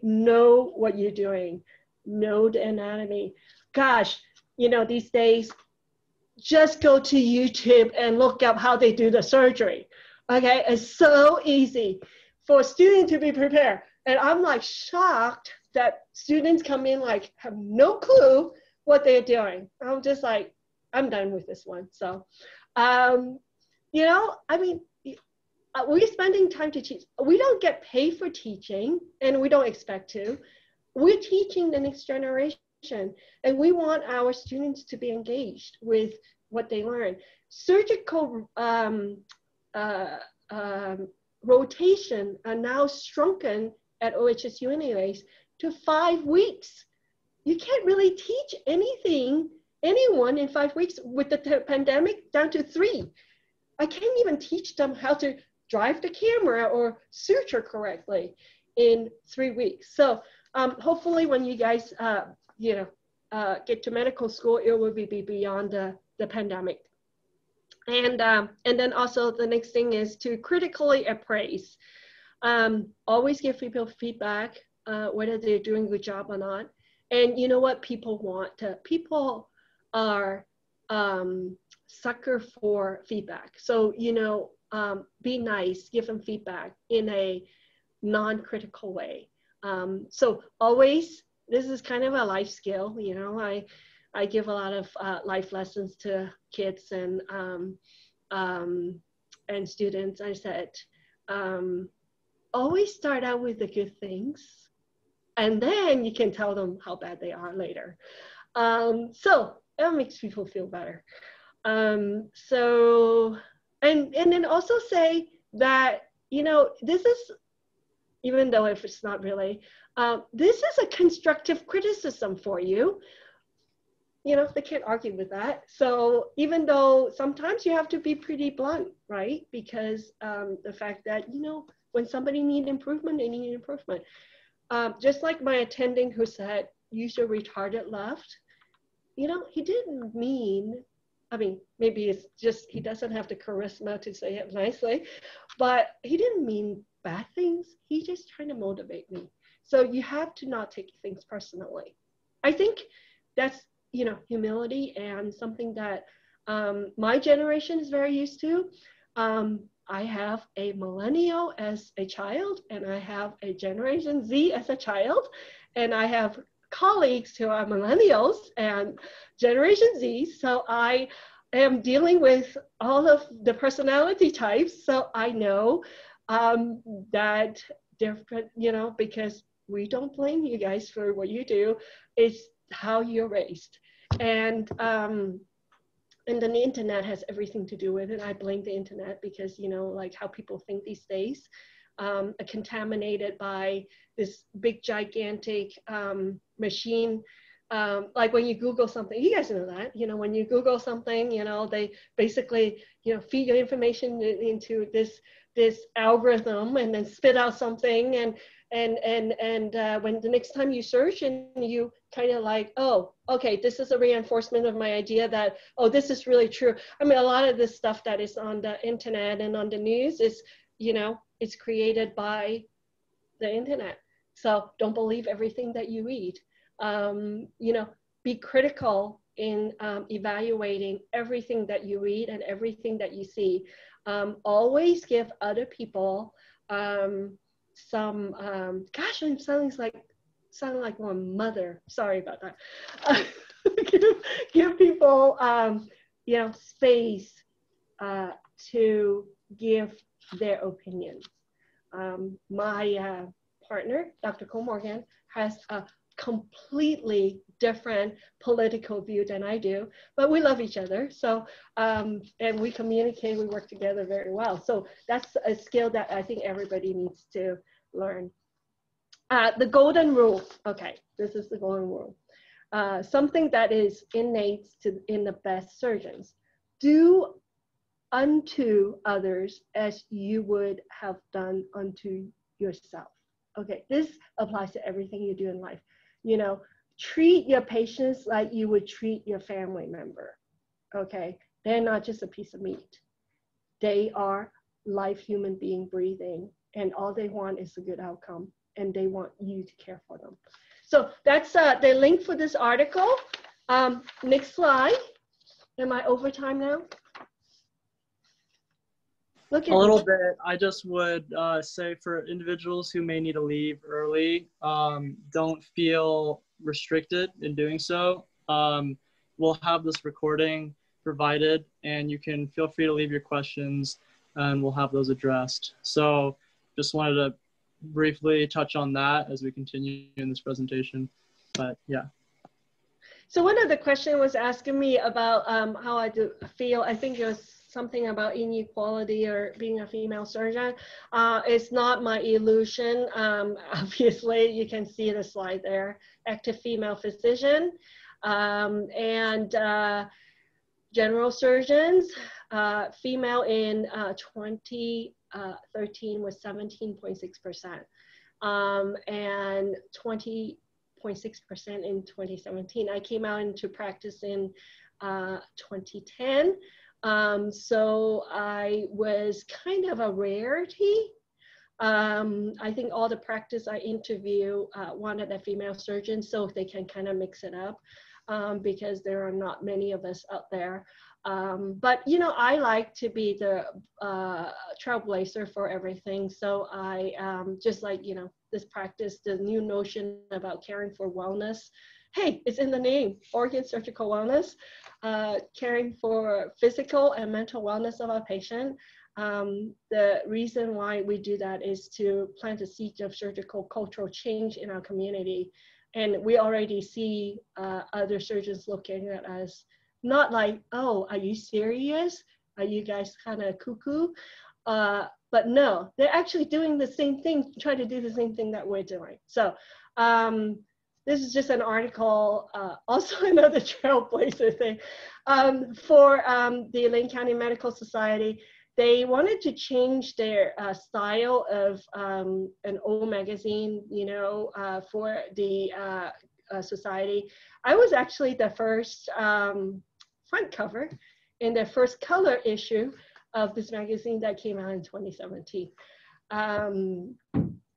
Speaker 4: Know what you're doing. Know the anatomy. Gosh, you know, these days, just go to YouTube and look up how they do the surgery. Okay, it's so easy for a student to be prepared. And I'm like shocked that students come in like have no clue what they're doing. I'm just like, I'm done with this one. So, you know, I mean, we're spending time to teach. We don't get paid for teaching, and we don't expect to. We're teaching the next generation, and we want our students to be engaged with what they learn. Surgical rotation are now shrunken at OHSU anyways to 5 weeks. You can't really teach anyone in 5 weeks with the pandemic down to 3. I can't even teach them how to drive the camera or suture correctly in 3 weeks. So hopefully when you guys get to medical school, it will be beyond the pandemic. And then also the next thing is to critically appraise. Always give people feedback, whether they're doing a good job or not. And you know what people want? People are sucker for feedback. So, you know, be nice, give them feedback in a non-critical way. So always, this is kind of a life skill, you know, I give a lot of life lessons to kids and students. I said, always start out with the good things, and then you can tell them how bad they are later. So that makes people feel better. So, and then also say that, you know, this is, even though if it's not really, this is a constructive criticism for you. You know, they can't argue with that. So even though sometimes you have to be pretty blunt, right? Because the fact that, you know, when somebody needs improvement, they need improvement. Just like my attending who said, use your retarded left. You know, he didn't mean, I mean, maybe it's just, he doesn't have the charisma to say it nicely, but he didn't mean bad things. He's just trying to motivate me. So you have to not take things personally. I think that's, you know, humility and something that my generation is very used to. I have a millennial as a child, and I have a Generation Z as a child, and I have colleagues who are millennials and Generation Z. So I am dealing with all of the personality types. So I know that different, you know, because we don't blame you guys for what you do. It's how you're raised. And then the internet has everything to do with it. I blame the internet because, you know, like how people think these days, are contaminated by this big, gigantic machine. Like when you Google something, you guys know that, you know, when you Google something, you know, they basically, you know, feed your information into this algorithm and then spit out something. And when the next time you search and you kind of like, oh, okay, this is a reinforcement of my idea that, oh, this is really true. I mean, a lot of this stuff that is on the internet and on the news is, you know, It's created by the internet. So don't believe everything that you read. You know, be critical in evaluating everything that you read and everything that you see. Always give other people some, gosh, I'm sounding like my mother. Sorry about that. Give people, you know, space to give their opinions. My partner, Dr. Cole Morgan, has a completely different political view than I do, but we love each other. So, and we communicate, we work together very well. So that's a skill that I think everybody needs to learn. The golden rule. Okay, this is the golden rule. Something that is innate in the best surgeons. Do unto others as you would have done unto yourself. Okay, this applies to everything you do in life. You know, treat your patients like you would treat your family member. Okay, they're not just a piece of meat. They are live human being breathing, and all they want is a good outcome, and they want you to care for them. So that's the link for this article. Next slide. Am I over time now? Look at
Speaker 3: a little bit. I just would say for individuals who may need to leave early, don't feel restricted in doing so. We'll have this recording provided, and you can feel free to leave your questions, and we'll have those addressed. So just wanted to briefly touch on that as we continue in this presentation, but yeah.
Speaker 4: So one of the questions was asking me about how I do feel. I think it was something about inequality or being a female surgeon. It's not my illusion. Obviously, you can see the slide there. Active female physician and general surgeons. Female in 2013 was 17.6%, and 20.6% in 2017. I came out into practice in 2010. So I was kind of a rarity. I think all the practice I interview wanted a female surgeon so they can kind of mix it up because there are not many of us out there. But, you know, I like to be the trailblazer for everything. So I just like, you know, this practice, the new notion about caring for wellness. Hey, it's in the name, organ surgical wellness, caring for physical and mental wellness of our patient. The reason why we do that is to plant a seed of surgical cultural change in our community. And we already see other surgeons looking at us, not like, oh, are you serious? Are you guys kind of cuckoo? But no, they're actually doing the same thing, trying to do the same thing that we're doing. So this is just an article, also another trailblazer thing. For the Lane County Medical Society, they wanted to change their style of an old magazine, you know, for the society. I was actually the first front cover in the first color issue of this magazine that came out in 2017.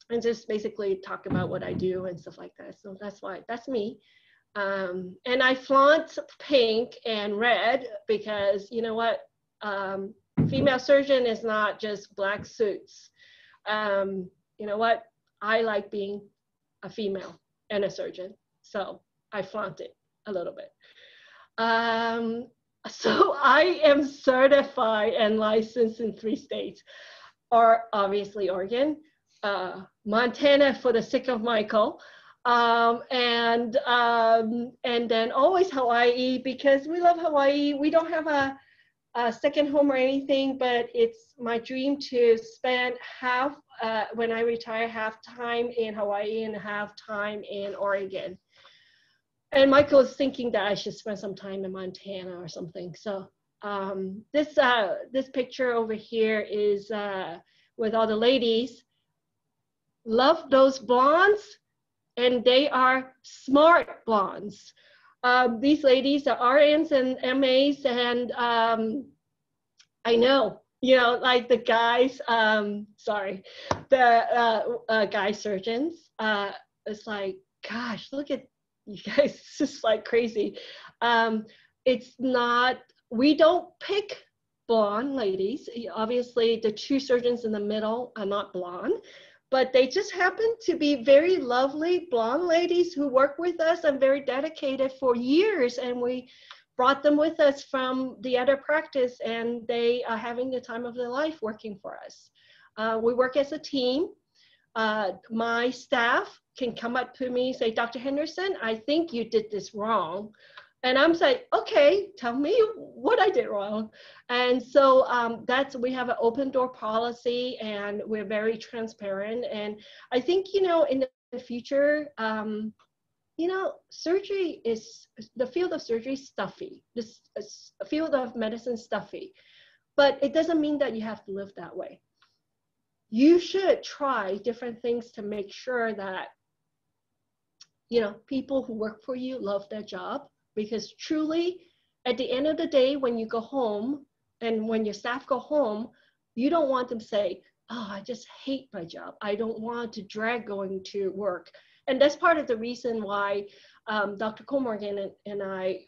Speaker 4: And just basically talk about what I do and stuff like that. So that's me. And I flaunt pink and red because, you know what, female surgeon is not just black suits. You know what, I like being a female and a surgeon. So I flaunt it a little bit. So I am certified and licensed in 3 states, or obviously Oregon, Montana for the sake of Michael, and then always Hawaii because we love Hawaii. We don't have a second home or anything, but it's my dream to spend half, when I retire, half time in Hawaii and half time in Oregon. And Michael is thinking that I should spend some time in Montana or something. So this picture over here is with all the ladies. Love those blondes, and they are smart blondes. These ladies are RNs and MAs, and I know you know, like the guys, sorry, the guy surgeons, it's like, gosh, look at you guys, it's just like crazy. It's not, we don't pick blonde ladies. Obviously, the two surgeons in the middle are not blonde, but they just happen to be very lovely blonde ladies who work with us and very dedicated for years. And we brought them with us from the other practice, and they are having the time of their life working for us. We work as a team. My staff can come up to me and say, Dr. Henderson, I think you did this wrong. And I'm saying, okay, tell me what I did wrong. And so we have an open door policy, and we're very transparent. And I think, you know, in the future, you know, surgery is, the field of surgery is stuffy. This field of medicine is stuffy, but it doesn't mean that you have to live that way. You should try different things to make sure that, you know, people who work for you love their job, because truly at the end of the day, when you go home and when your staff go home, you don't want them to say, oh, I just hate my job. I don't want to drag going to work. And that's part of the reason why Dr. Colmorgan and I,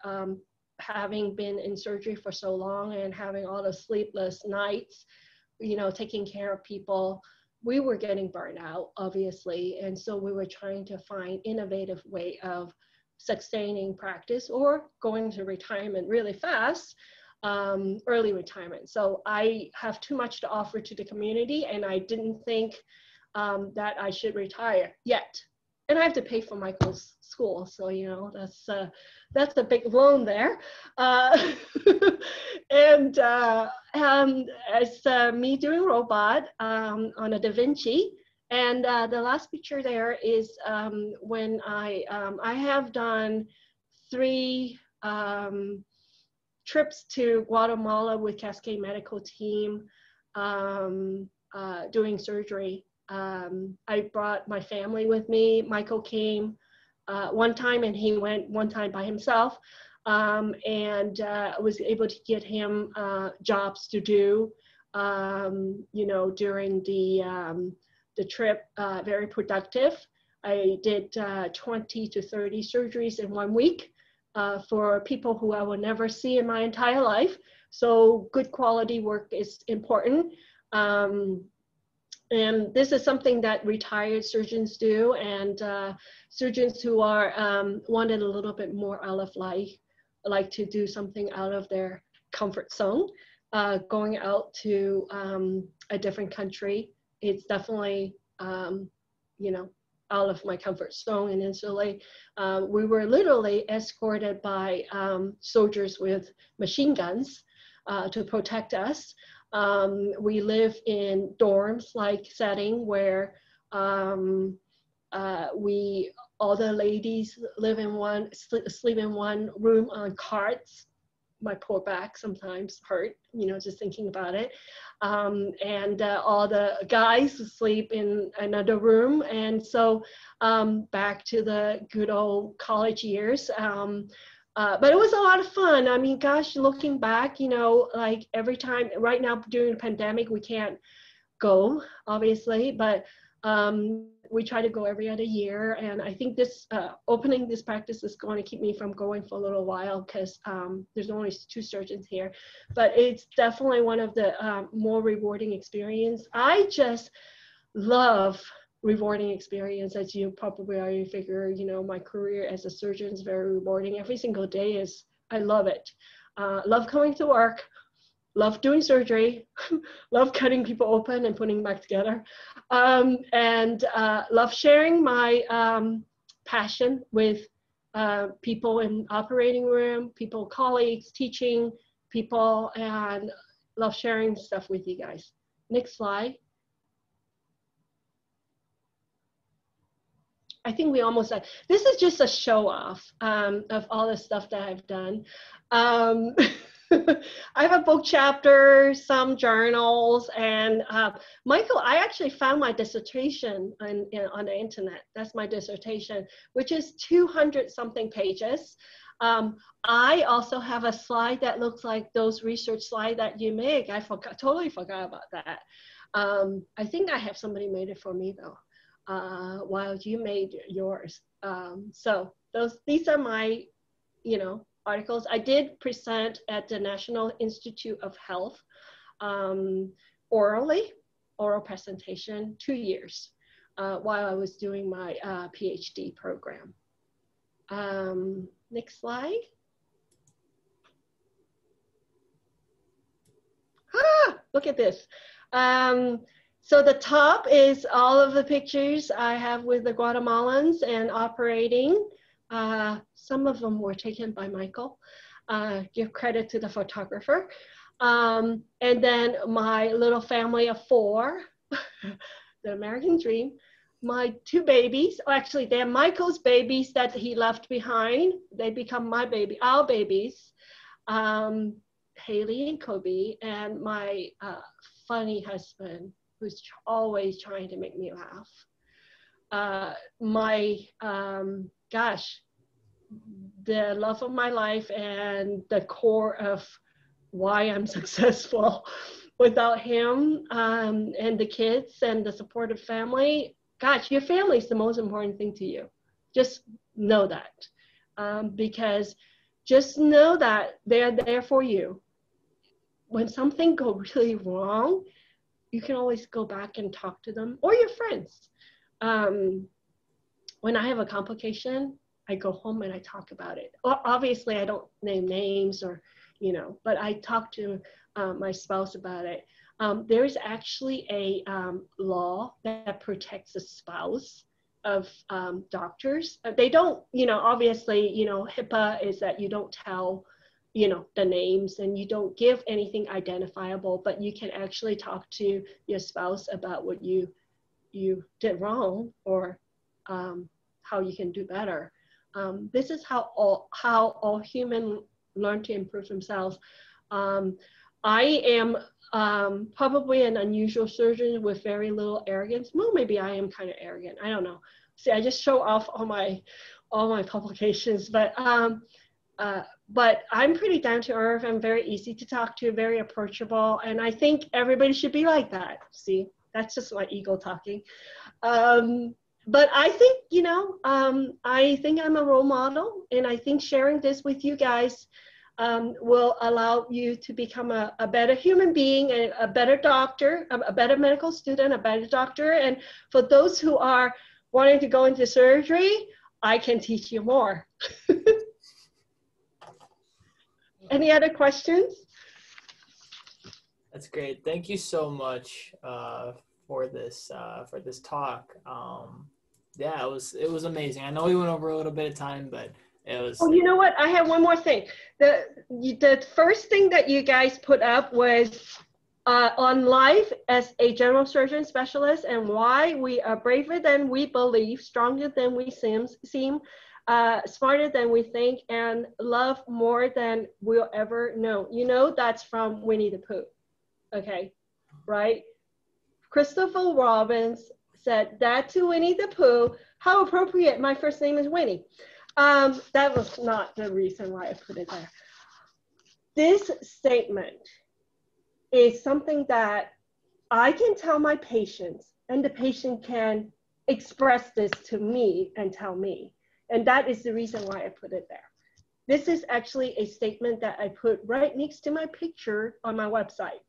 Speaker 4: having been in surgery for so long and having all the sleepless nights, you know, taking care of people, we were getting burnt out, obviously. And so we were trying to find innovative way of sustaining practice or going to retirement really fast, early retirement. So I have too much to offer to the community, and I didn't think that I should retire yet. And I have to pay for Michael's school, so you know that's a big loan there. And as me doing robot on a Da Vinci, and the last picture there is when I have done 3 trips to Guatemala with Cascade Medical team doing surgery. I brought my family with me. Michael came one time, and he went one time by himself, and was able to get him jobs to do, you know, during the trip. Very productive. I did 20 to 30 surgeries in 1 week for people who I will never see in my entire life. So good quality work is important. And this is something that retired surgeons do, and surgeons who are wanted a little bit more out of life, like to do something out of their comfort zone, going out to a different country. It's definitely, you know, out of my comfort zone. And instantly, we were literally escorted by soldiers with machine guns to protect us. We live in dorms-like setting where all the ladies live in sleep in one room on carts. My poor back sometimes hurt, you know, just thinking about it. And all the guys sleep in another room. And so back to the good old college years. But it was a lot of fun. I mean, gosh, looking back, you know, like every time, right now during the pandemic, we can't go, obviously, but we try to go every other year. And I think this opening this practice is going to keep me from going for a little while, because there's only 2 surgeons here. But it's definitely one of the more rewarding experience. I just love rewarding experience. As you probably already figure, you know, my career as a surgeon is very rewarding. Every single day is, I love it. Love coming to work, love doing surgery, love cutting people open and putting them back together, and love sharing my passion with people in operating room, people, colleagues, teaching people, and love sharing stuff with you guys. Next slide. I think we almost, this is just a show off of all the stuff that I've done. I have a book chapter, some journals, and Michael, I actually found my dissertation on the internet. That's my dissertation, which is 200 something pages. I also have a slide that looks like those research slides that you make. I totally forgot about that. I think I have somebody made it for me though, while you made yours. So these are my, articles. I did present at the National Institute of Health oral presentation, 2 years while I was doing my PhD program. Next slide. Look at this. So the top is all of the pictures I have with the Guatemalans and operating. Some of them were taken by Michael. Give credit to the photographer. And then my little family of 4, the American dream. My 2 babies, actually they're Michael's babies that he left behind. They become our babies. Haley and Kobe, and my funny husband, who's always trying to make me laugh. Gosh, the love of my life and the core of why I'm successful. Without him and the kids and the supportive family, gosh, your family is the most important thing to you. Just know that. Because just know that they're there for you. When something goes really wrong, you can always go back and talk to them or your friends. When I have a complication, I go home and I talk about it. Obviously, I don't name names or, but I talk to my spouse about it. There is actually a law that protects the spouse of doctors. They don't, obviously, HIPAA is that you don't tell, the names and you don't give anything identifiable, but you can actually talk to your spouse about what you did wrong or how you can do better. This is how all humans learn to improve themselves. I am probably an unusual surgeon with very little arrogance. Well, maybe I am kind of arrogant. I don't know. See, I just show off all my publications, but I'm pretty down to earth. I'm very easy to talk to, very approachable, and I think everybody should be like that. See, that's just my ego talking. But I think, I think I'm a role model, and I think sharing this with you guys will allow you to become a better human being, a better doctor, a better medical student, a better doctor. And for those who are wanting to go into surgery, I can teach you more. Any other questions?
Speaker 1: That's great. Thank you so much for this talk. Yeah, it was amazing. I know we went over a little bit of time, but it was.
Speaker 4: Oh, you know what? I have one more thing. The first thing that you guys put up was on life as a general surgeon specialist and why we are braver than we believe, stronger than we seem, smarter than we think, and love more than we'll ever know. That's from Winnie the Pooh. Okay, right? Christopher Robbins said that to Winnie the Pooh. How appropriate, my first name is Winnie. That was not the reason why I put it there. This statement is something that I can tell my patients, and the patient can express this to me and tell me. And that is the reason why I put it there. This is actually a statement that I put right next to my picture on my website.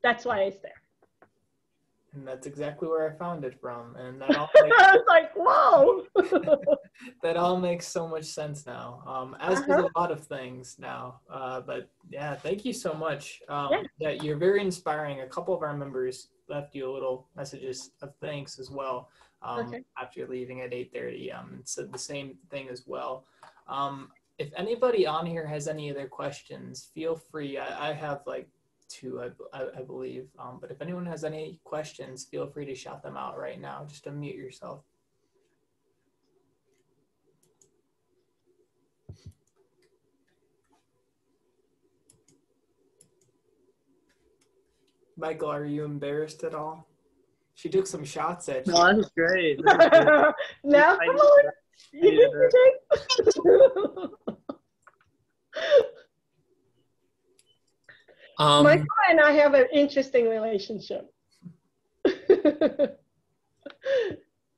Speaker 4: That's why it's there.
Speaker 1: And that's exactly where I found it from. And that all makes,
Speaker 4: I was like, whoa.
Speaker 1: that all makes so much sense now, as does a lot of things now. But yeah, thank you so much. Yeah, you're very inspiring. A couple of our members left you a little messages of thanks as well after you're leaving at 8:30. Said the same thing as well. If anybody on here has any other questions, feel free. I have like 2, I believe. But if anyone has any questions, feel free to shout them out right now. Just unmute yourself. Michael, are you embarrassed at all? She took some shots at you.
Speaker 3: No, this is great.
Speaker 4: Now, come on. You think you did? Michael and I have an interesting relationship.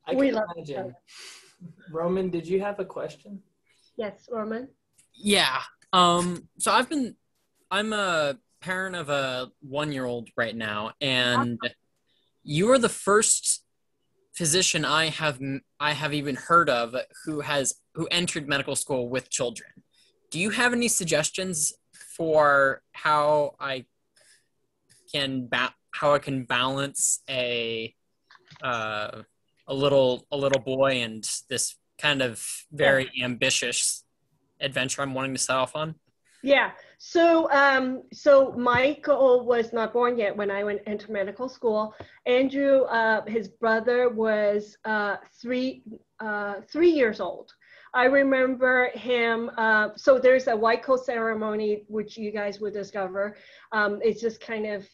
Speaker 1: I can imagine. Roman, did you have a question?
Speaker 4: Yes, Roman.
Speaker 5: Yeah. So I'm a parent of a 1-year-old right now, and you are the first physician I have even heard of who entered medical school with children. Do you have any suggestions for how I can balance a little boy and this kind of very ambitious adventure I'm wanting to set off on?
Speaker 4: Yeah. So Michael was not born yet when I went into medical school. Andrew, his brother, was 3 years old. I remember him. So there's a white coat ceremony, which you guys would discover. It's just kind of,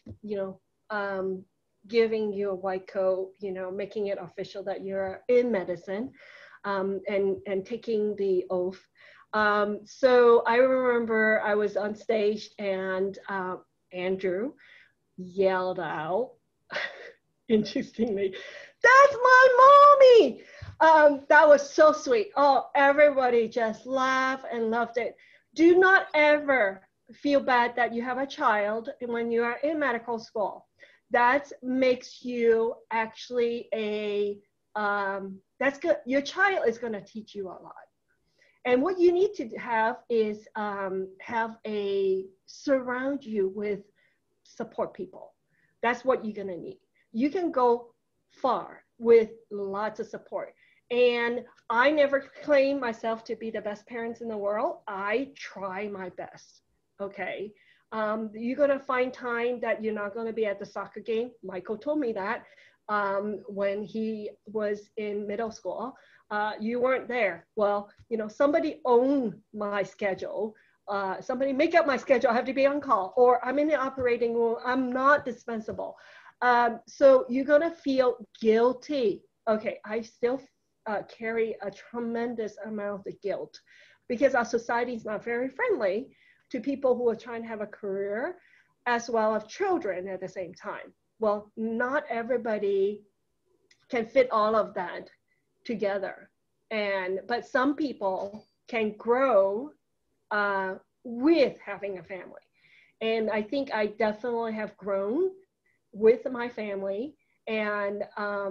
Speaker 4: giving you a white coat, making it official that you're in medicine, and taking the oath. So I remember I was on stage and Andrew yelled out, interestingly, "That's my mommy!" That was so sweet. Oh, everybody just laughed and loved it. Do not ever feel bad that you have a child when you are in medical school. That makes you actually that's good. Your child is going to teach you a lot. And what you need to have is surround you with support people. That's what you're gonna need. You can go far with lots of support. And I never claim myself to be the best parents in the world. I try my best, okay? You're gonna find time that you're not gonna be at the soccer game. Michael told me that when he was in middle school. You weren't there. Well, somebody own my schedule. Somebody make up my schedule. I have to be on call, or I'm in the operating room. I'm not dispensable. So you're gonna feel guilty. Okay, I still carry a tremendous amount of guilt because our society is not very friendly to people who are trying to have a career as well as children at the same time. Well, not everybody can fit all of that together, but some people can grow with having a family, and I think I definitely have grown with my family. And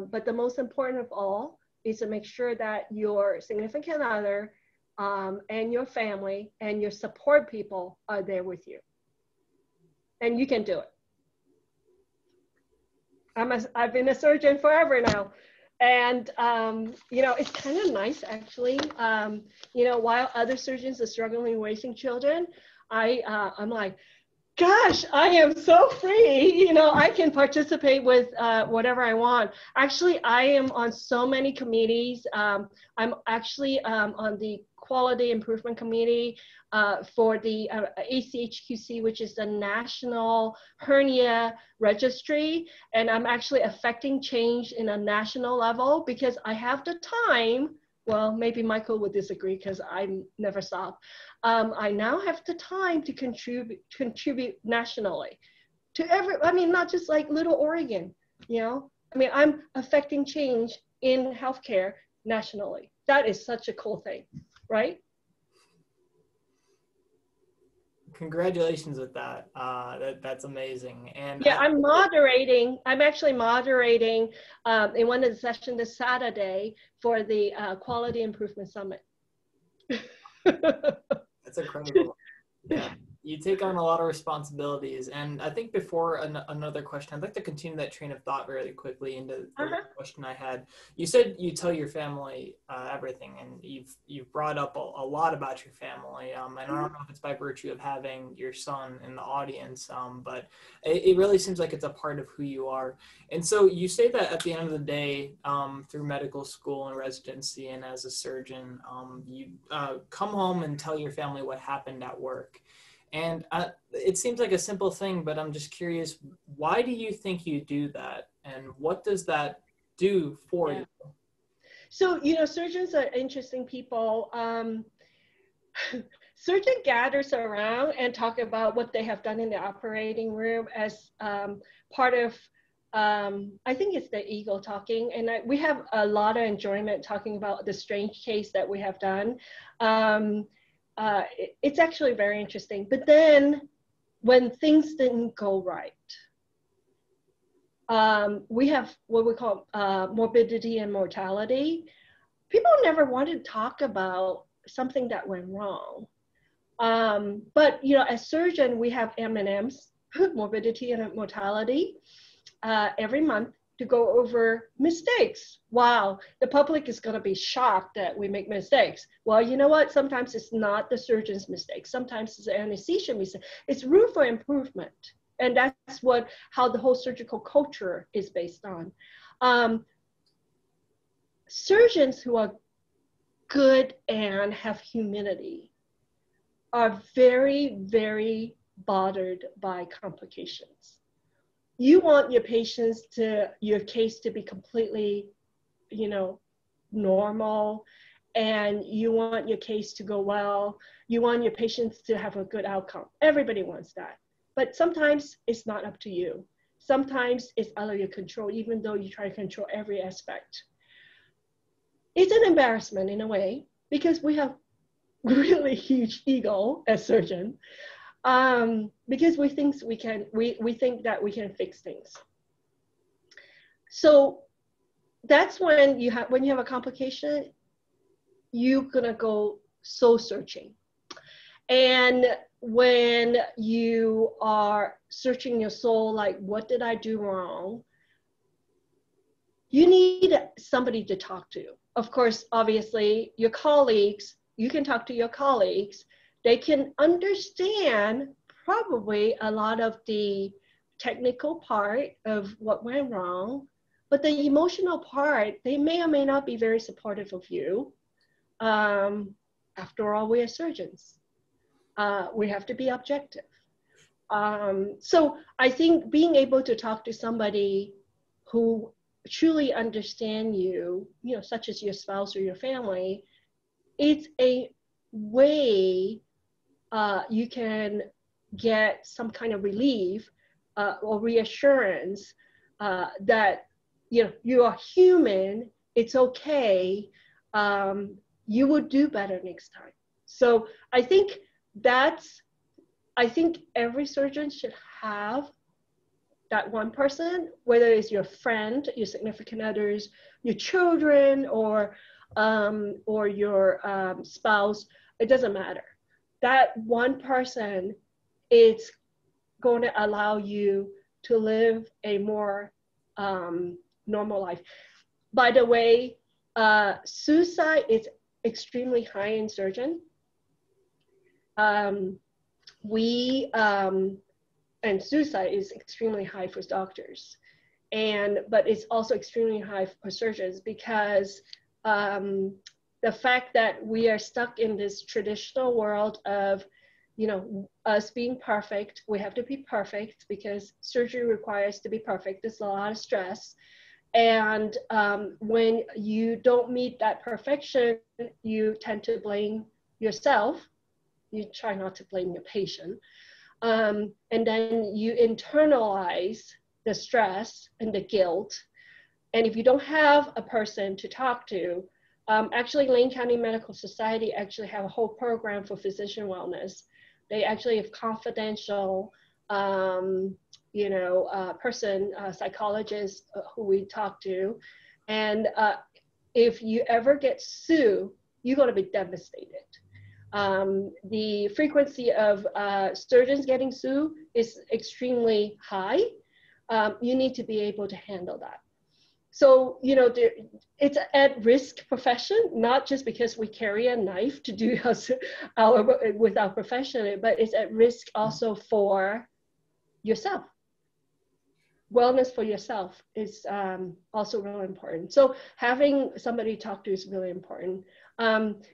Speaker 4: but the most important of all is to make sure that your significant other and your family and your support people are there with you, and you can do it. I've been a surgeon forever now. And, it's kind of nice, actually. While other surgeons are struggling raising children, I'm like, gosh, I am so free. I can participate with whatever I want. Actually, I am on so many committees. I'm actually on the Quality Improvement Committee for the ACHQC, which is the National Hernia Registry. And I'm actually affecting change in a national level because I have the time. Well, maybe Michael would disagree because I never stop. I now have the time to contribute nationally to not just like little Oregon, I'm affecting change in healthcare nationally. That is such a cool thing, right?
Speaker 1: Congratulations with that. That's amazing. And
Speaker 4: yeah, I'm actually moderating in one of the sessions this Saturday for the Quality Improvement Summit.
Speaker 1: That's incredible. Yeah, you take on a lot of responsibilities. And I think before another question, I'd like to continue that train of thought really quickly into the question I had. You said you tell your family everything, and you've brought up a lot about your family. And I don't know if it's by virtue of having your son in the audience, but it really seems like it's a part of who you are. And so you say that at the end of the day, through medical school and residency and as a surgeon, you come home and tell your family what happened at work. And it seems like a simple thing, but I'm just curious, why do you think you do that? And what does that do for you?
Speaker 4: So, surgeons are interesting people. Surgeon gathers around and talk about what they have done in the operating room as part of, I think it's the ego talking. And we have a lot of enjoyment talking about the strange case that we have done. It's actually very interesting. But then when things didn't go right, we have what we call morbidity and mortality. People never wanted to talk about something that went wrong. But, as surgeon, we have M&Ms, morbidity and mortality, every month to go over mistakes. Wow, the public is going to be shocked that we make mistakes. Well, you know what? Sometimes it's not the surgeon's mistake. Sometimes it's the anesthesia mistake. It's room for improvement. And that's how the whole surgical culture is based on. Surgeons who are good and have humility are very, very bothered by complications. You want your your case to be completely, normal, and you want your case to go well. You want your patients to have a good outcome. Everybody wants that. But sometimes it's not up to you. Sometimes it's out of your control, even though you try to control every aspect. It's an embarrassment in a way, because we have really huge ego as surgeons, because we think we think that we can fix things. So that's when you have a complication, you're gonna go soul searching. And when you are searching your soul, like, what did I do wrong? You need somebody to talk to. Of course, obviously, your colleagues, you can talk to your colleagues. They can understand probably a lot of the technical part of what went wrong, but the emotional part, they may or may not be very supportive of you. After all, we are surgeons. We have to be objective. So I think being able to talk to somebody who truly understand you, such as your spouse or your family, it's a way you can get some kind of relief or reassurance that you are human, it's okay, you will do better next time. So I think every surgeon should have that one person, whether it's your friend, your significant others, your children, or your spouse, it doesn't matter. That one person is going to allow you to live a more normal life. By the way, suicide is extremely high in surgeon. And suicide is extremely high for doctors, but it's also extremely high for surgeons, because the fact that we are stuck in this traditional world of, us being perfect. We have to be perfect because surgery requires to be perfect. There's a lot of stress. And when you don't meet that perfection, you tend to blame yourself. You try not to blame your patient. And then you internalize the stress and the guilt. And if you don't have a person to talk to, actually Lane County Medical Society actually have a whole program for physician wellness. They actually have confidential, person, psychologist who we talk to. And if you ever get sued, you're gonna be devastated. The frequency of surgeons getting sued is extremely high. You need to be able to handle that. So, it's an at-risk profession, not just because we carry a knife to do with our profession, but it's at risk also for yourself. Wellness for yourself is also really important. So having somebody to talk to is really important. And,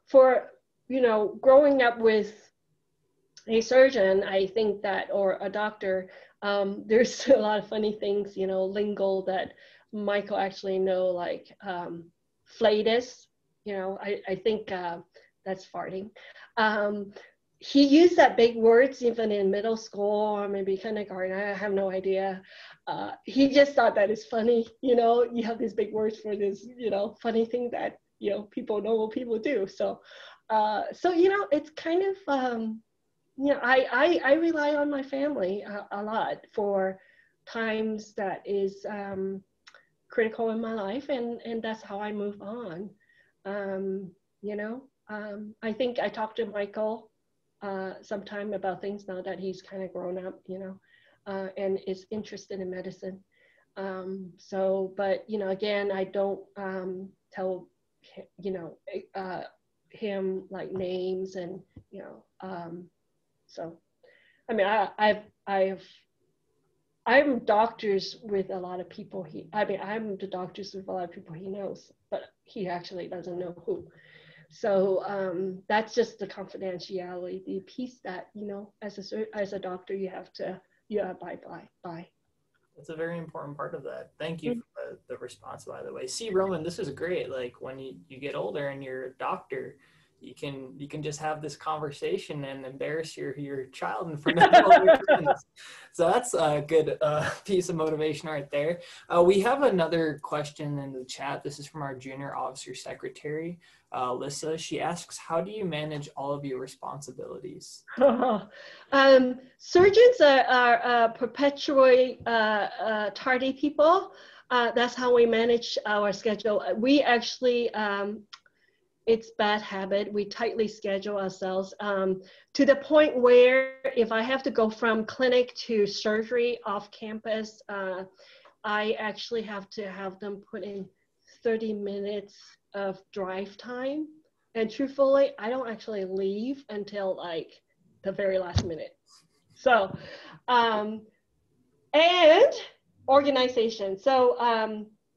Speaker 4: for, growing up with a surgeon, I think that, or a doctor, there's a lot of funny things, lingo that Michael actually know, like flatus, you know, I think that's farting. He used that big words even in middle school or maybe kindergarten. I have no idea. He just thought that is funny. You know, you have these big words for this, you know, funny thing that, you know, people know what people do. So, you know, it's kind of, you know, I rely on my family a lot for times that is critical in my life, and that's how I move on. You know, I think I talked to Michael sometime about things now that he's kind of grown up, you know, and is interested in medicine. So, but, you know, again, I don't tell, you know, him like names and, you know, so, I mean, I'm doctors with a lot of people I'm the doctors with a lot of people he knows, but he actually doesn't know who. So that's just the confidentiality, the piece that, you know, as a doctor, you have to, abide by.
Speaker 1: That's a very important part of that. Thank you for the response, by the way. See, Roman, this is great. Like when you get older and you're a doctor, you can just have this conversation and embarrass your child in front of all your friends. So that's a good piece of motivation right there. We have another question in the chat. This is from our junior officer secretary, Lissa. She asks, how do you manage all of your responsibilities?
Speaker 4: Surgeons are perpetually tardy people. That's how we manage our schedule. We actually, it's bad habit. We tightly schedule ourselves to the point where if I have to go from clinic to surgery off campus, I actually have to have them put in 30 minutes of drive time. And truthfully, I don't actually leave until like the very last minute. So, and organization. So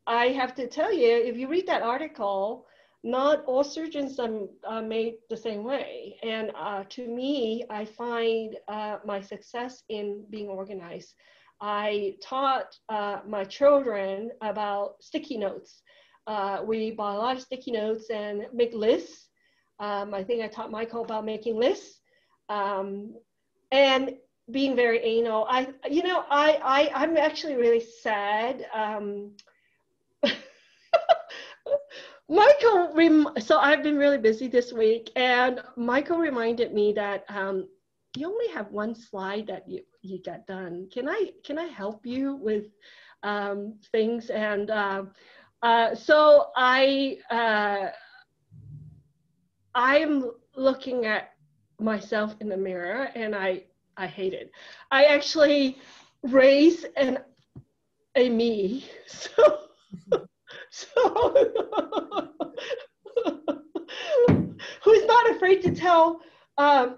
Speaker 4: I have to tell you, if you read that article, not all surgeons are made the same way. And to me, I find my success in being organized. I taught my children about sticky notes. We bought a lot of sticky notes and make lists. I think I taught Michael about making lists and being very anal. I'm actually really sad. So I've been really busy this week, and Michael reminded me that you only have one slide that you got done. Can I help you with things? And so I'm looking at myself in the mirror, and I hate it. I actually raise a me. So who's not afraid to tell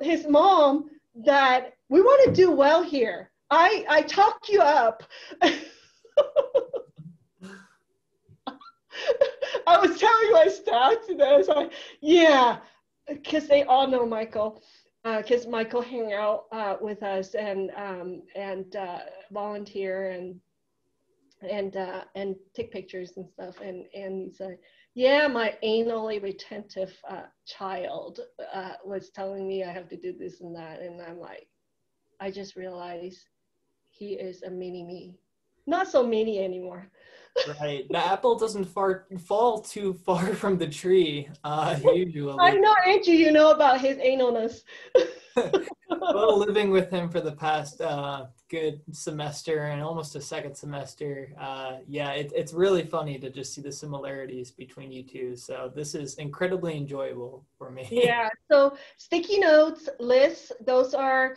Speaker 4: his mom that we want to do well here. I talked you up. I was telling my staff today, I was like, yeah, because they all know Michael, because Michael hang out with us and volunteer and take pictures and stuff. And he said, yeah, my anally retentive child was telling me I have to do this and that. And I'm like, I just realized he is a mini me. Not so mini anymore.
Speaker 1: Right. The apple doesn't fall too far from the tree, usually.
Speaker 4: I know, Andrew, you know about his analness.
Speaker 1: Well, living with him for the past good semester and almost a second semester, yeah, it's really funny to just see the similarities between you two. So this is incredibly enjoyable for me.
Speaker 4: Yeah, so sticky notes, lists, those are,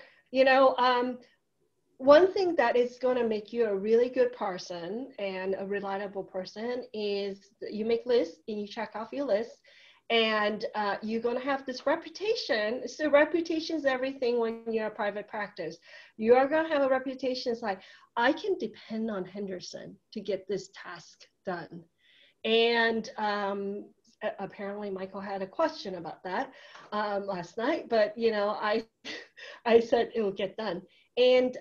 Speaker 4: one thing that is going to make you a really good person and a reliable person is you make lists and you check off your list. And you're going to have this reputation. So reputation is everything when you're a private practice. You are going to have a reputation. It's like, I can depend on Henderson to get this task done. And apparently Michael had a question about that last night, but I said it will get done. And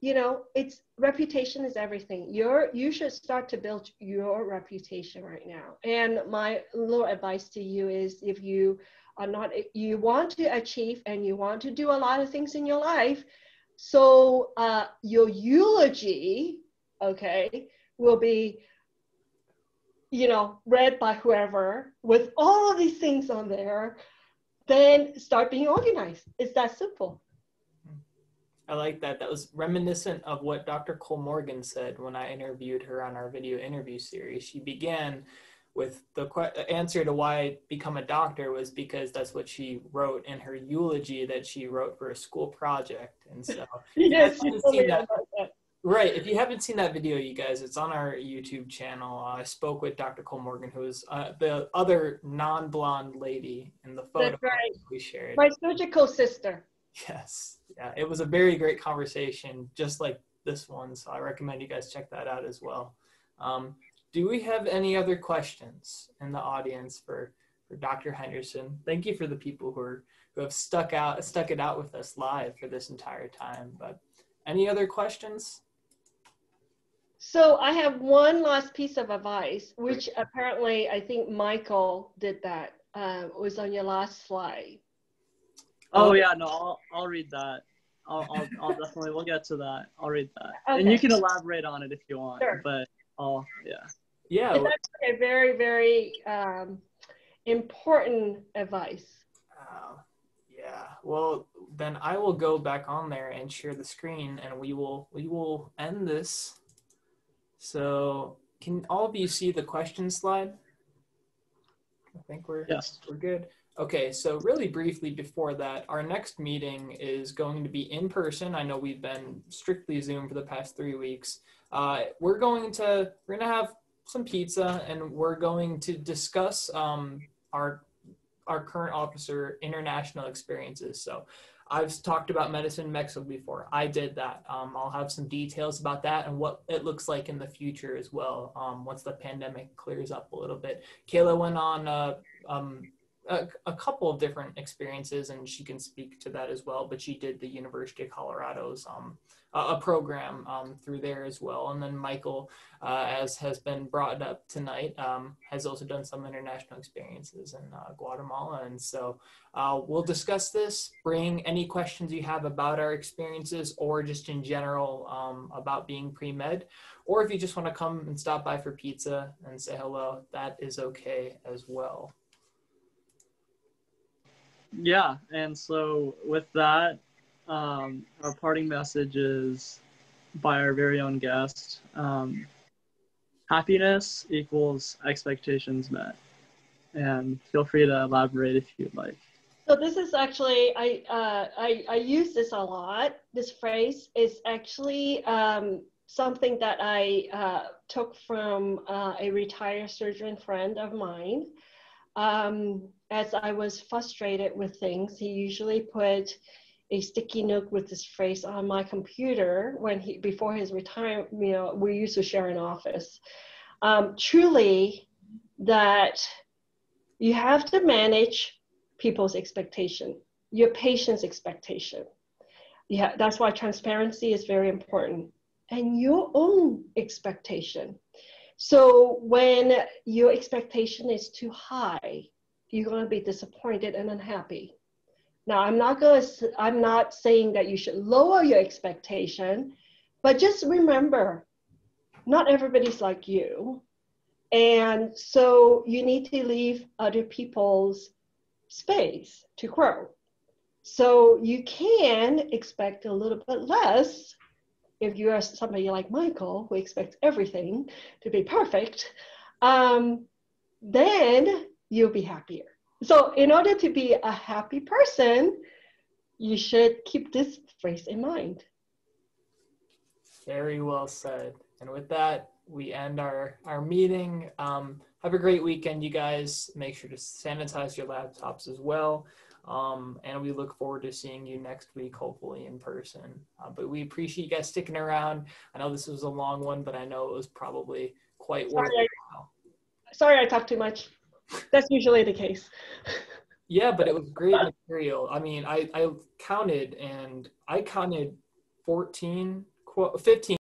Speaker 4: you know, it's reputation is everything. You should start to build your reputation right now. And my little advice to you is, if you are not, you want to achieve and you want to do a lot of things in your life, so your eulogy, okay, will be, you know, read by whoever with all of these things on there. Then start being organized. It's that simple.
Speaker 1: I like that. That was reminiscent of what Dr. Cole Morgan said when I interviewed her on our video interview series. She began with the answer to why I become a doctor was because that's what she wrote in her eulogy that she wrote for a school project. And so
Speaker 4: Yes, you told me about that.
Speaker 1: Right. If you haven't seen that video, you guys, it's on our YouTube channel. I spoke with Dr. Cole Morgan, who is the other non-blonde lady in the photo
Speaker 4: That's right.
Speaker 1: we shared.
Speaker 4: My surgical sister.
Speaker 1: Yes. Yeah. It was a very great conversation, just like this one. So I recommend you guys check that out as well. Do we have any other questions in the audience for Dr. Henderson? Thank you for the people who have stuck it out with us live for this entire time. But any other questions?
Speaker 4: So I have one last piece of advice, which apparently I think Michael did that. Was on your last slide.
Speaker 3: Oh yeah, no, I'll read that. I'll definitely, we'll get to that. I'll read that.
Speaker 4: Okay.
Speaker 3: And you can elaborate on it if you want,
Speaker 4: Sure.
Speaker 3: but yeah.
Speaker 1: Yeah.
Speaker 4: It's actually a very, very important advice.
Speaker 1: Yeah. Well, then I will go back on there and share the screen, and we will end this. So can all of you see the question slide? I think we're good. Okay, so really briefly before that, our next meeting is going to be in person. I know we've been strictly Zoom for the past 3 weeks. We're gonna have some pizza, and we're going to discuss our current officer international experiences. So I've talked about medicine in Mexico before. I did that. I'll have some details about that and what it looks like in the future as well, once the pandemic clears up a little bit. Kayla went on a couple of different experiences, and she can speak to that as well, but she did the University of Colorado's a program through there as well. And then Michael, as has been brought up tonight, has also done some international experiences in Guatemala. And so we'll discuss this, bring any questions you have about our experiences or just in general about being pre-med, or if you just want to come and stop by for pizza and say hello, that is okay as well.
Speaker 3: Yeah, and so with that, our parting message is by our very own guest. Happiness equals expectations met. And feel free to elaborate if you'd like.
Speaker 4: So this is actually, I use this a lot. This phrase is actually something that I took from a retired surgeon friend of mine. As I was frustrated with things, he usually put a sticky note with this phrase on my computer before his retirement. You know, we used to share an office. Truly, that you have to manage people's expectation, your patient's expectation. Yeah, that's why transparency is very important, and your own expectation. So when your expectation is too high, you're going to be disappointed and unhappy. Now, I'm not saying that you should lower your expectation, but just remember, not everybody's like you. And so you need to leave other people's space to grow. So you can expect a little bit less. If you are somebody like Michael, who expects everything to be perfect, then you'll be happier. So in order to be a happy person, you should keep this phrase in mind.
Speaker 1: Very well said. And with that, we end our meeting. Have a great weekend, you guys. Make sure to sanitize your laptops as well. And we look forward to seeing you next week, hopefully in person. But we appreciate you guys sticking around. I know this was a long one, but I know it was probably quite worthwhile.
Speaker 4: Sorry I talked too much. That's usually the case.
Speaker 1: Yeah, but it was great material. I mean, I counted 14 15